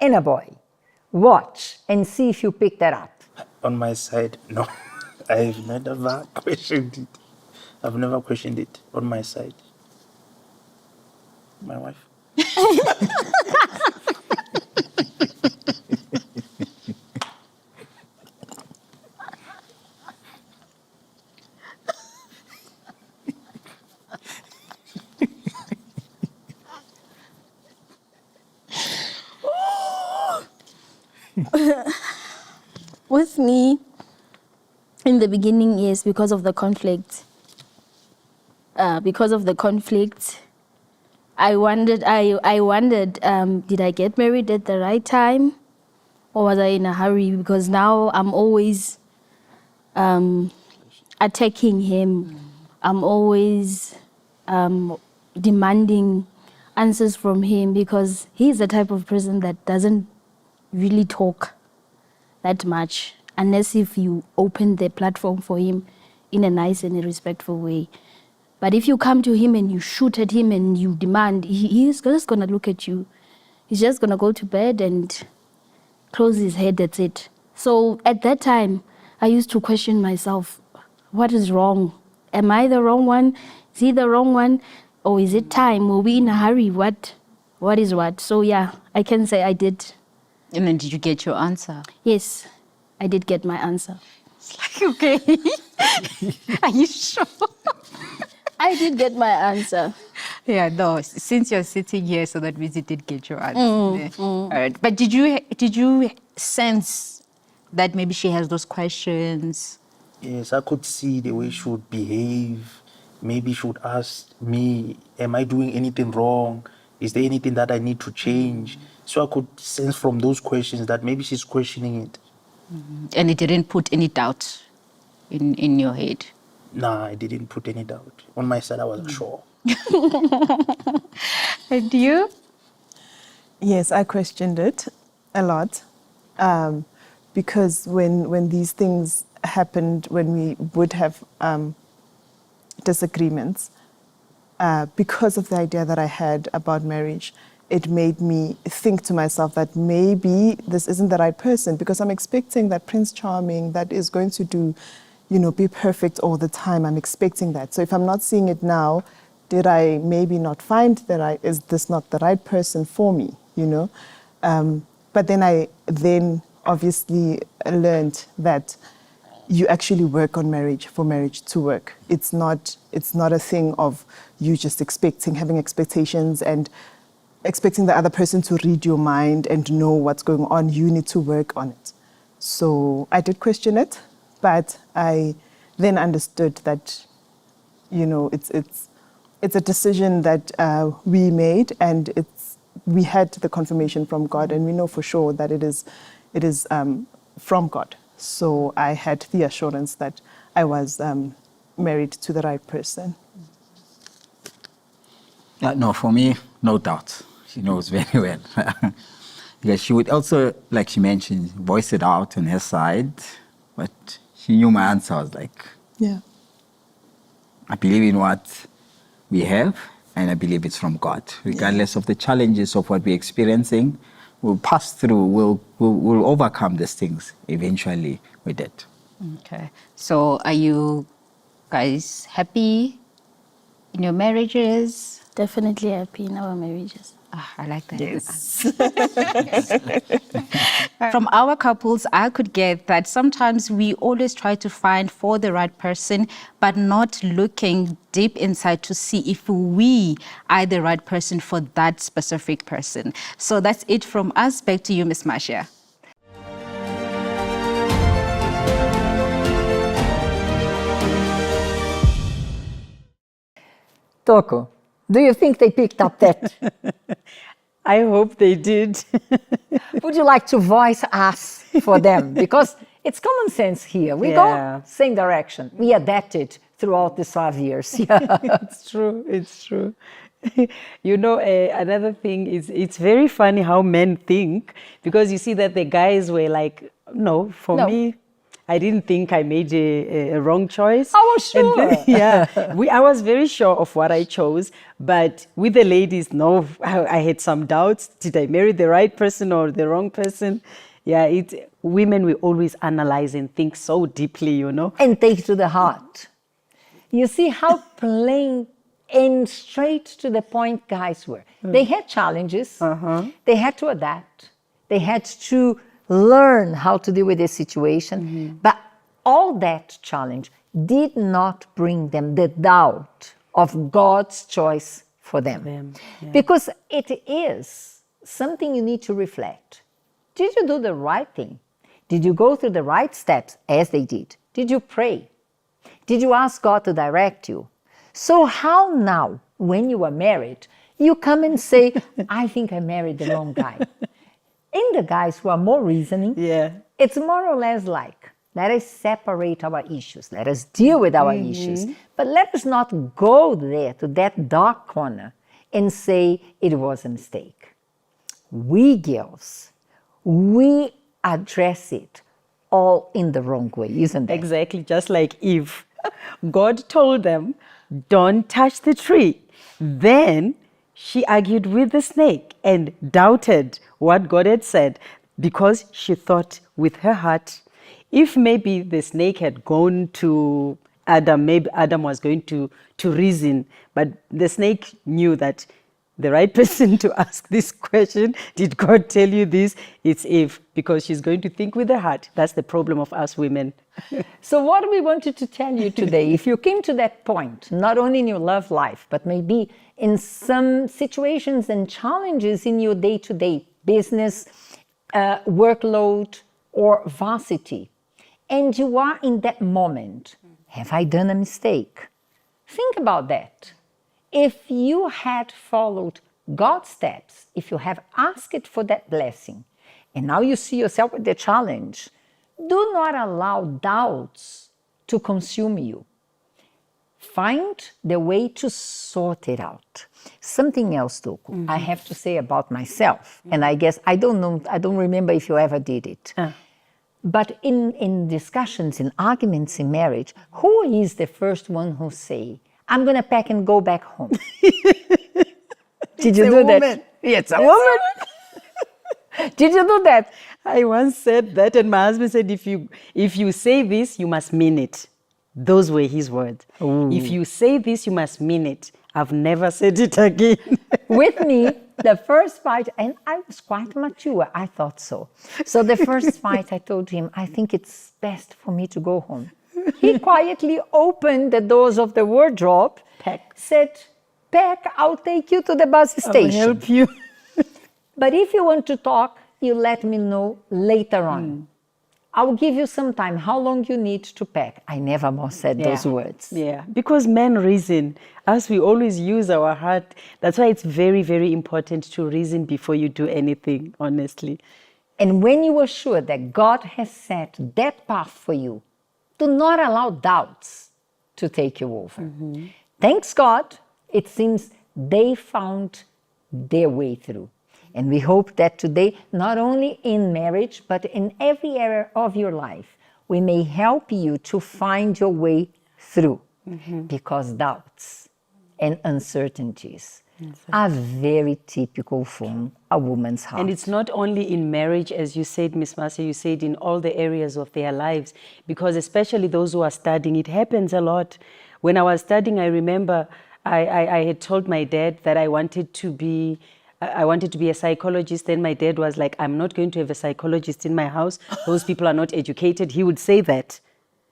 and a boy. Watch and see if you pick that up. On my side, no. I've never questioned it. I've never questioned it on my side. My wife. With me, in the beginning, yes, because of the conflict. I wondered, did I get married at the right time? Or was I in a hurry? Because now I'm always attacking him. I'm always demanding answers from him because he's the type of person that doesn't really talk that much unless if you open the platform for him in a nice and a respectful way. But if you come to him and you shoot at him and you demand, he's just going to look at you. He's just going to go to bed and close his head, that's it. So at that time, I used to question myself, what is wrong? Am I the wrong one? Is he the wrong one? Or is it time? Were we in a hurry? What is what? So yeah, I can say I did. And then did you get your answer? Yes, I did get my answer. It's like, okay. Are you sure? I did get my answer. Yeah, no, since you're sitting here, so that means you did get your answer. All right. But did you sense that maybe she has those questions? Yes, I could see the way she would behave. Maybe she would ask me, am I doing anything wrong? Is there anything that I need to change? So I could sense from those questions that maybe she's questioning it. And it didn't put any doubt in your head? Nah, I didn't put any doubt. On my side, I wasn't sure. And you? Yes, I questioned it a lot, because when these things happened, when we would have disagreements, because of the idea that I had about marriage, it made me think to myself that maybe this isn't the right person, because I'm expecting that Prince Charming that is going to do, be perfect all the time. I'm expecting that. So if I'm not seeing it now, did I maybe not find is this not the right person for me, But then I obviously learned that you actually work on marriage for marriage to work. It's not a thing of you just having expectations and expecting the other person to read your mind and know what's going on. You need to work on it. So I did question it, but I then understood that, it's a decision that we made, and we had the confirmation from God, and we know for sure that it is from God. So I had the assurance that I was married to the right person. No, for me, no doubt. She knows very well. Because she would also, like she mentioned, voice it out on her side, but she knew my answer. I was like, yeah, I believe in what we have, and I believe it's from God. Regardless of the challenges of what we're experiencing, we'll pass through, we'll overcome these things eventually with it. Okay. So are you guys happy in your marriages? Definitely happy in our marriages. I like that. Yes. From our couples, I could get that sometimes we always try to find for the right person, but not looking deep inside to see if we are the right person for that specific person. So that's it from us. Back to you, Miss Marcia. Toko, do you think they picked up that? I hope they did. Would you like to voice us for them? Because it's common sense here. We go same direction. We adapted throughout the 5 years. Yeah. It's true. It's true. Another thing is it's very funny how men think, because you see that the guys were like, no, for me, I didn't think I made a wrong choice. I was sure. I was very sure of what I chose. But with the ladies, no, I had some doubts. Did I marry the right person or the wrong person? Yeah, women will always analyze and think so deeply, And take to the heart. You see how plain and straight to the point guys were. They had challenges. They had to adapt. They had to learn how to deal with this situation. But all that challenge did not bring them the doubt of God's choice for them. Because it is something you need to reflect. Did you do the right thing? Did you go through the right steps as they did? Did you pray? Did you ask God to direct you? So how now, when you are married, you come and say, I think I married the wrong guy. In the guys who are more reasoning, it's more or less like, let us separate our issues. Let us deal with our issues. But let us not go there to that dark corner and say it was a mistake. We girls, we address it all in the wrong way, isn't it? Exactly, just like Eve. God told them, don't touch the tree. Then she argued with the snake and doubted what God had said, because she thought with her heart, if maybe the snake had gone to Adam, maybe Adam was going to reason. But the snake knew that the right person to ask this question, did God tell you this? It's Eve, because she's going to think with her heart. That's the problem of us women. So what we wanted to tell you today, if you came to that point, not only in your love life, but maybe in some situations and challenges in your day-to-day business, workload, or varsity, and you are in that moment, have I done a mistake? Think about that. If you had followed God's steps, if you have asked for that blessing, and now you see yourself with the challenge, do not allow doubts to consume you. find the way to sort it out. Something else, Tuku, I have to say about myself, and I guess, I don't remember if you ever did it. But in discussions, in arguments in marriage, who is the first one who say, I'm going to pack and go back home? Did you do that? Yeah, it's a woman. Did you do that? I once said that, and my husband said, if you say this, you must mean it. Those were his words. Ooh. If you say this, you must mean it. I've never said it again. With me, the first fight, and I was quite mature, I thought so. So the first fight, I told him, I think it's best for me to go home. He quietly opened the doors of the wardrobe, said, Pack, I'll take you to the bus station. I'll help you. But if you want to talk, you let me know later on. I will give you some time, how long you need to pack. I never more said those words. Yeah, because men reason. As we always use our heart, that's why it's very, very important to reason before you do anything, honestly. And when you are sure that God has set that path for you, do not allow doubts to take you over. Thanks God, it seems they found their way through. And we hope that today, not only in marriage, but in every area of your life, we may help you to find your way through. Because doubts and uncertainties are very typical from a woman's heart. And it's not only in marriage, as you said, Miss Marcia, you said in all the areas of their lives, because especially those who are studying, it happens a lot. When I was studying, I remember I had told my dad that I wanted to be a psychologist. Then my dad was like, I'm not going to have a psychologist in my house. Those people are not educated. He would say that.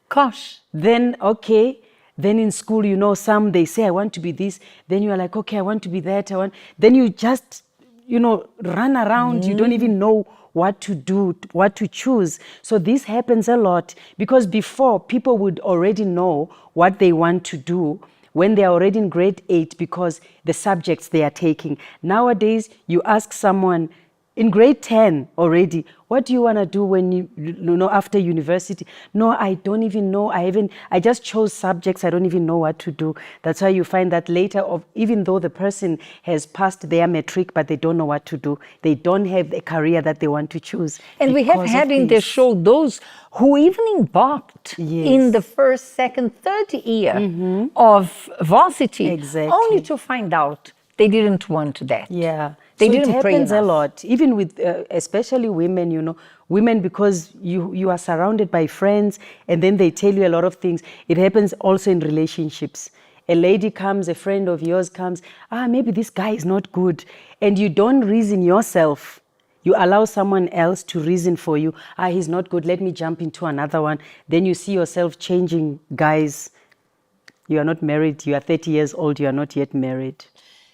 Gosh. Then, okay. Then in school, you know, some, they say, I want to be this. Then you are like, okay, I want to be that. Then you just, you know, run around. You don't even know what to do, what to choose. So this happens a lot because before, people would already know what they want to do when they are already in grade 8 because the subjects they are taking. Nowadays, you ask someone in grade 10 already, what do you want to do when you know after university? No, I don't even know. I just chose subjects. I don't even know what to do. That's why you find that later, even though the person has passed their matric, but they don't know what to do. They don't have a career that they want to choose. And we have had in the show those who even embarked in the first, second, third year of varsity, only to find out they didn't want that. Yeah. They so didn't it pray happens a enough. lot, even with especially women, you know, women because you are surrounded by friends and then they tell you a lot of things. It happens also in relationships. A lady comes, a friend of yours comes, maybe this guy is not good. And you don't reason yourself. You allow someone else to reason for you. He's not good, let me jump into another one. Then you see yourself changing guys. You are not married, you are 30 years old, you are not yet married.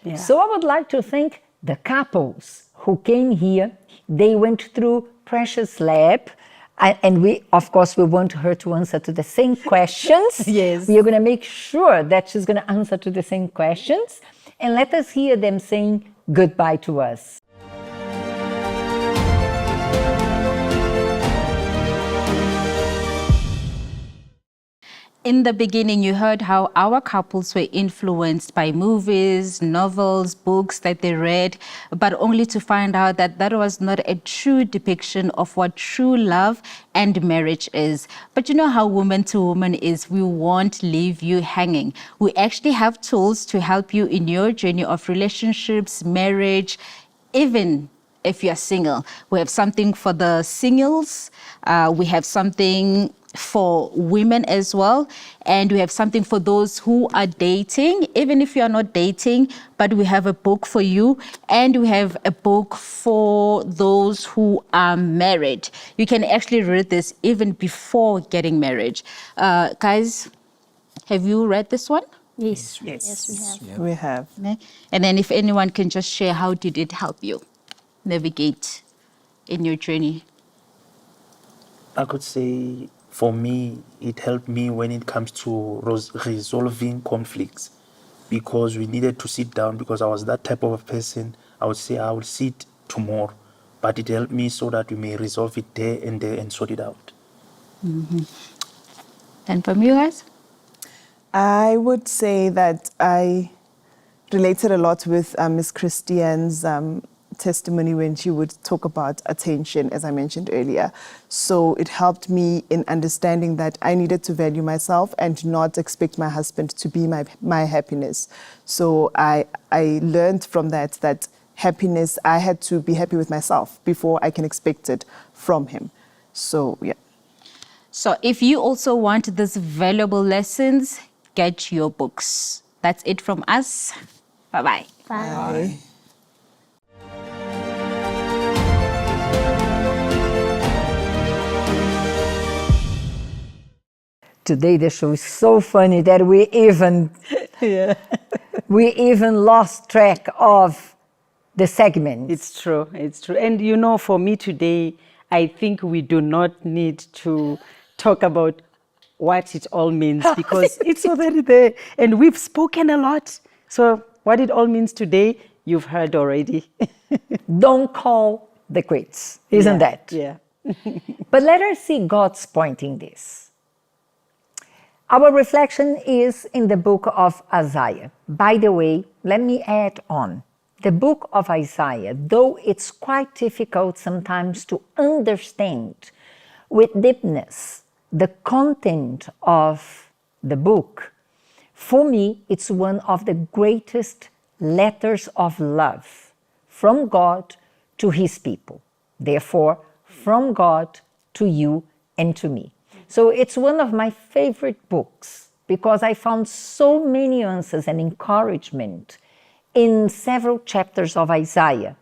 Yeah. So I would like to thank the couples who came here. They went through Precious Lab. And we, of course, we want her to answer to the same questions. Yes. We are going to make sure that she's going to answer to the same questions. And let us hear them saying goodbye to us. In the beginning, you heard how our couples were influenced by movies, novels, books that they read, but only to find out that that was not a true depiction of what true love and marriage is. But you know how woman to woman is, we won't leave you hanging. We actually have tools to help you in your journey of relationships, marriage, even if you're single. We have something for the singles, we have something for women as well, and we have something for those who are dating, even if you are not dating, but we have a book for you, and we have a book for those who are married. You can actually read this even before getting married. Guys, have you read this one? Yes. Yes, we have. We have. And then if anyone can just share, how did it help you navigate in your journey? I could say for me, it helped me when it comes to resolving conflicts, because we needed to sit down, because I was that type of a person. I would say I will sit tomorrow, but it helped me so that we may resolve it there and sort it out. And from you guys? I would say that I related a lot with Miss Christian's testimony when she would talk about attention, as I mentioned earlier. So it helped me in understanding that I needed to value myself and not expect my husband to be my happiness. So I learned from that happiness, I had to be happy with myself before I can expect it from him. So, yeah. So if you also want these valuable lessons, get your books. That's it from us. Bye-bye. Bye. Today the show is so funny that we even lost track of the segment. It's true. It's true. And you know, for me today, I think we do not need to talk about what it all means because it's already there. And we've spoken a lot. So what it all means today, you've heard already. Don't call the quits, isn't that? Yeah. But let us see God's point in this. Our reflection is in the book of Isaiah. By the way, let me add on. The book of Isaiah, though it's quite difficult sometimes to understand with deepness the content of the book, for me, it's one of the greatest letters of love from God to his people. Therefore, from God to you and to me. So it's one of my favorite books because I found so many answers and encouragement in several chapters of Isaiah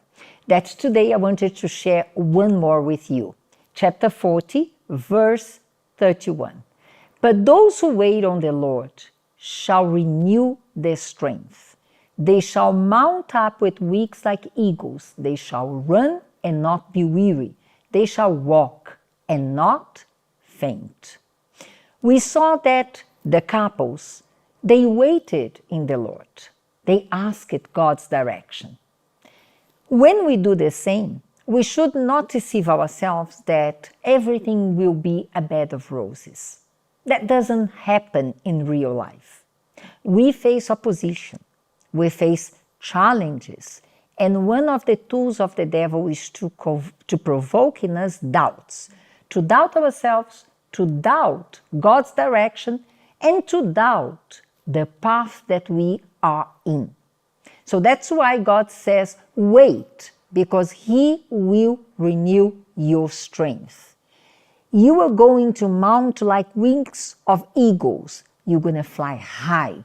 that today I wanted to share one more with you. Chapter 40, verse 31. But those who wait on the Lord shall renew their strength. They shall mount up with wings like eagles. They shall run and not be weary. They shall walk and not faint. We saw that the couples, they waited in the Lord. They asked God's direction. When we do the same, we should not deceive ourselves that everything will be a bed of roses. That doesn't happen in real life. We face opposition. We face challenges. And one of the tools of the devil is to provoke in us doubts. To doubt ourselves, to doubt God's direction, and to doubt the path that we are in. So that's why God says, wait, because he will renew your strength. You are going to mount like wings of eagles. You're going to fly high.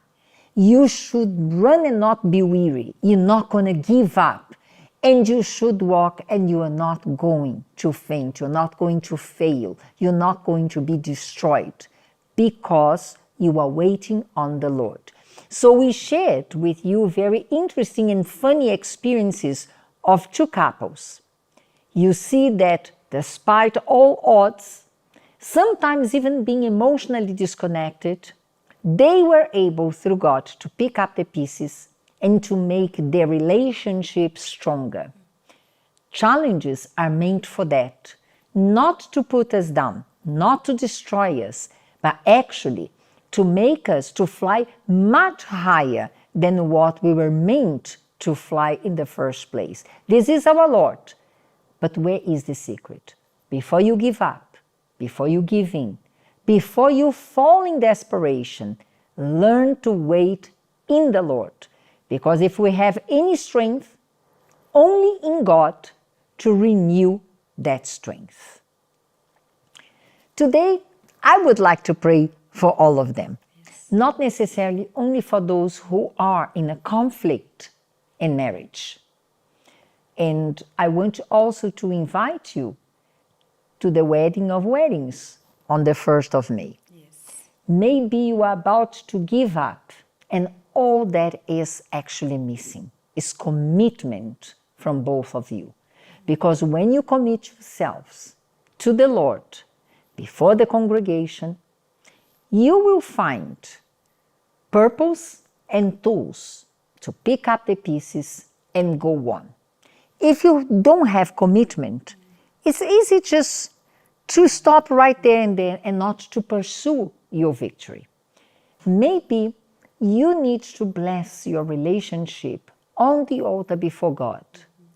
You should run and not be weary. You're not going to give up. And you should walk and you are not going to faint. You're not going to fail. You're not going to be destroyed because you are waiting on the Lord. So we shared with you very interesting and funny experiences of two couples. You see that despite all odds, sometimes even being emotionally disconnected, they were able through God to pick up the pieces and to make their relationship stronger. Challenges are meant for that, not to put us down, not to destroy us, but actually to make us to fly much higher than what we were meant to fly in the first place. This is our Lord. But where is the secret? Before you give up, before you give in, before you fall in desperation, learn to wait in the Lord. Because if we have any strength, only in God to renew that strength. Today, I would like to pray for all of them. Not necessarily only for those who are in a conflict in marriage. And I want also to invite you to the wedding of weddings on the 1st of May. Yes. Maybe you are about to give up and all that is actually missing is commitment from both of you. Because when you commit yourselves to the Lord before the congregation, you will find purpose and tools to pick up the pieces and go on. If you don't have commitment, it's easy just to stop right there and not to pursue your victory. Maybe you need to bless your relationship on the altar before God.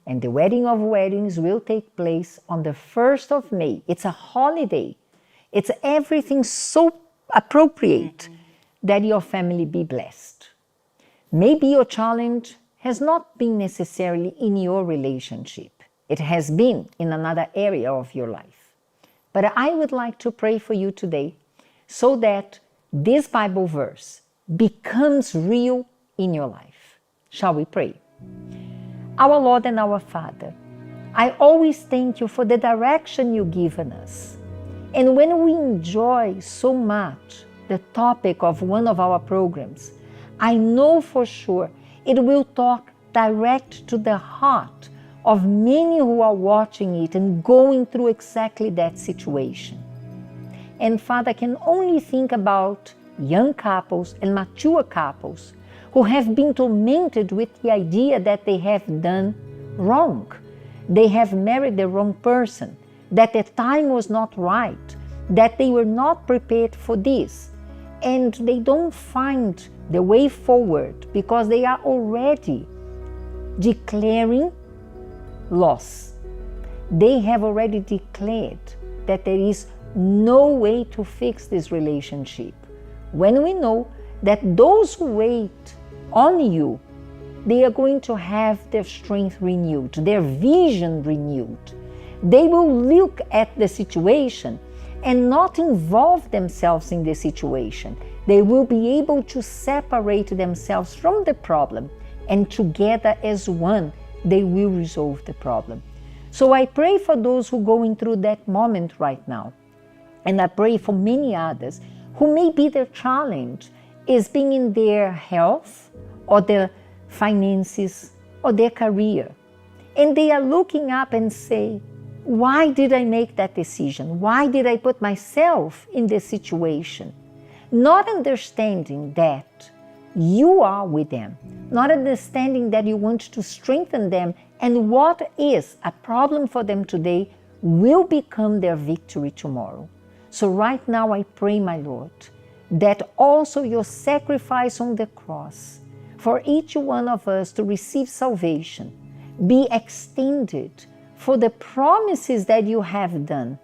And the wedding of weddings will take place on the 1st of May. It's a holiday. It's everything so appropriate that your family be blessed. Maybe your challenge has not been necessarily in your relationship. It has been in another area of your life. But I would like to pray for you today so that this Bible verse becomes real in your life. Shall we pray? Our Lord and our Father, I always thank you for the direction you've given us. And when we enjoy so much the topic of one of our programs, I know for sure it will talk direct to the heart of many who are watching it and going through exactly that situation. And Father, I can only think about young couples and mature couples who have been tormented with the idea that they have done wrong. They have married the wrong person, that the time was not right, that they were not prepared for this. And they don't find the way forward because they are already declaring loss. They have already declared that there is no way to fix this relationship. When we know that those who wait on you, they are going to have their strength renewed, their vision renewed. They will look at the situation and not involve themselves in the situation. They will be able to separate themselves from the problem, and together as one, they will resolve the problem. So I pray for those who are going through that moment right now. And I pray for many others who maybe their challenge is being in their health or their finances or their career. And they are looking up and say, why did I make that decision? Why did I put myself in this situation? Not understanding that you are with them, not understanding that you want to strengthen them, and what is a problem for them today will become their victory tomorrow. So right now I pray, my Lord, that also your sacrifice on the cross for each one of us to receive salvation be extended for the promises that you have done,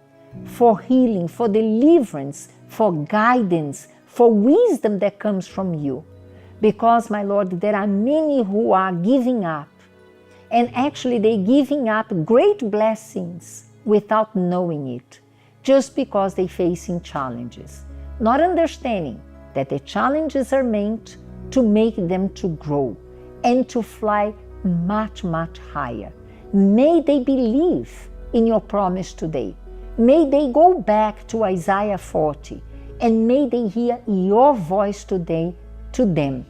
for healing, for deliverance, for guidance, for wisdom that comes from you. Because, my Lord, there are many who are giving up, and actually they're giving up great blessings without knowing it, just because they're facing challenges, not understanding that the challenges are meant to make them to grow and to fly much, much higher. May they believe in your promise today. May they go back to Isaiah 40, and may they hear your voice today to them.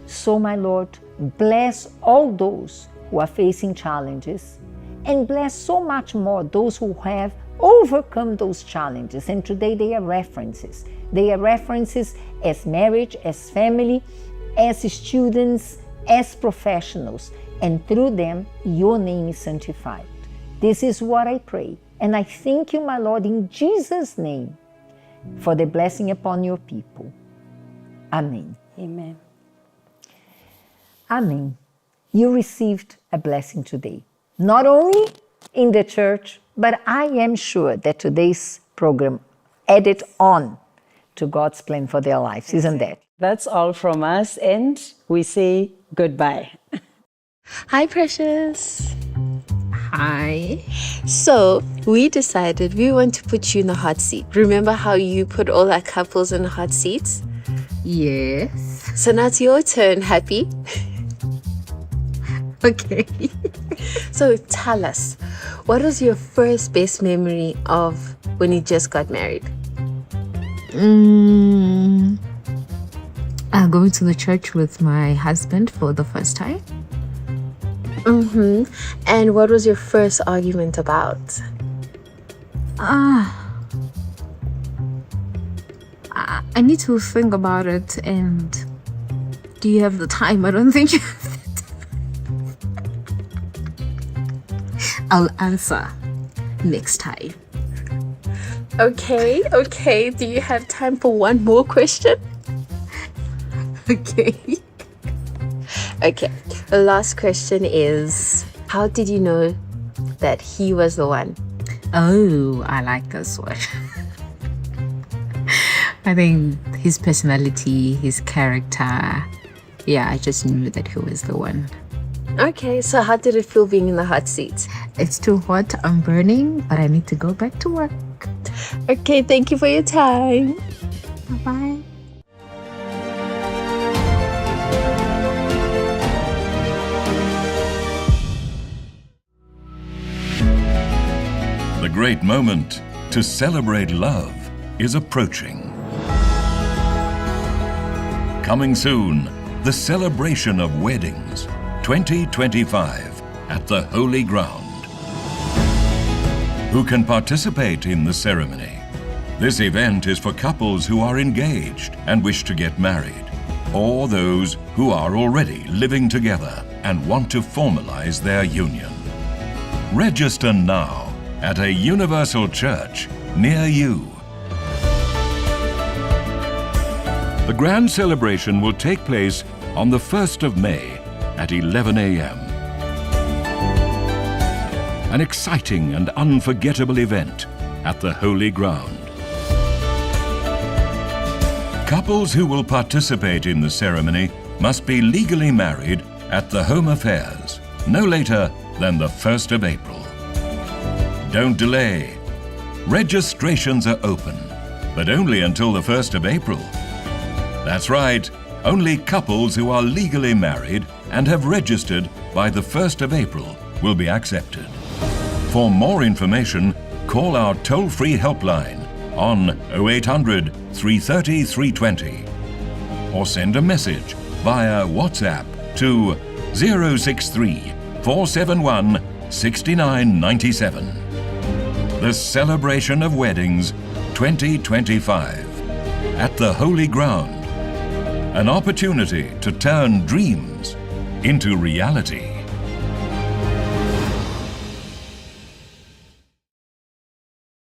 So, my Lord, bless all those who are facing challenges, and bless so much more those who have overcome those challenges. And today they are references. They are references as marriage, as family, as students, as professionals. And through them, your name is sanctified. This is what I pray. And I thank you, my Lord, in Jesus' name, for the blessing upon your people. Amen. Amen. Amen. You received a blessing today, not only in the church, but I am sure that today's program added on to God's plan for their lives, isn't that? That's all from us, and we say goodbye. Hi, Precious. Hi. So, we decided we want to put you in the hot seat. Remember how you put all our couples in the hot seats? Yes. So now it's your turn, Happy. Okay. So tell us, what was your first best memory of when you just got married? Going to the church with my husband for the first time. And what was your first argument about? I need to think about it. And do you have the time? I don't think you have the time. I'll answer next time. Okay. Do you have time for one more question? Okay. Okay. The last question is, how did you know that he was the one? Oh, I like this one. I think his personality, his character, yeah, I just knew that he was the one. Okay, so how did it feel being in the hot seat? It's too hot, I'm burning, but I need to go back to work. Okay, thank you for your time. Bye-bye. The great moment to celebrate love is approaching. Coming soon, the celebration of weddings 2025 at the Holy Ground. Who can participate in the ceremony? This event is for couples who are engaged and wish to get married, or those who are already living together and want to formalize their union. Register now at a universal church near you. The grand celebration will take place on the 1st of May at 11 a.m. An exciting and unforgettable event at the Holy Ground. Couples who will participate in the ceremony must be legally married at the Home Affairs no later than the 1st of April. Don't delay. Registrations are open, but only until the 1st of April. That's right, only couples who are legally married and have registered by the 1st of April will be accepted. For more information, call our toll-free helpline on 0800 330 320 or send a message via WhatsApp to 063 471 6997. The celebration of weddings 2025 at the Holy Ground. An opportunity to turn dreams into reality.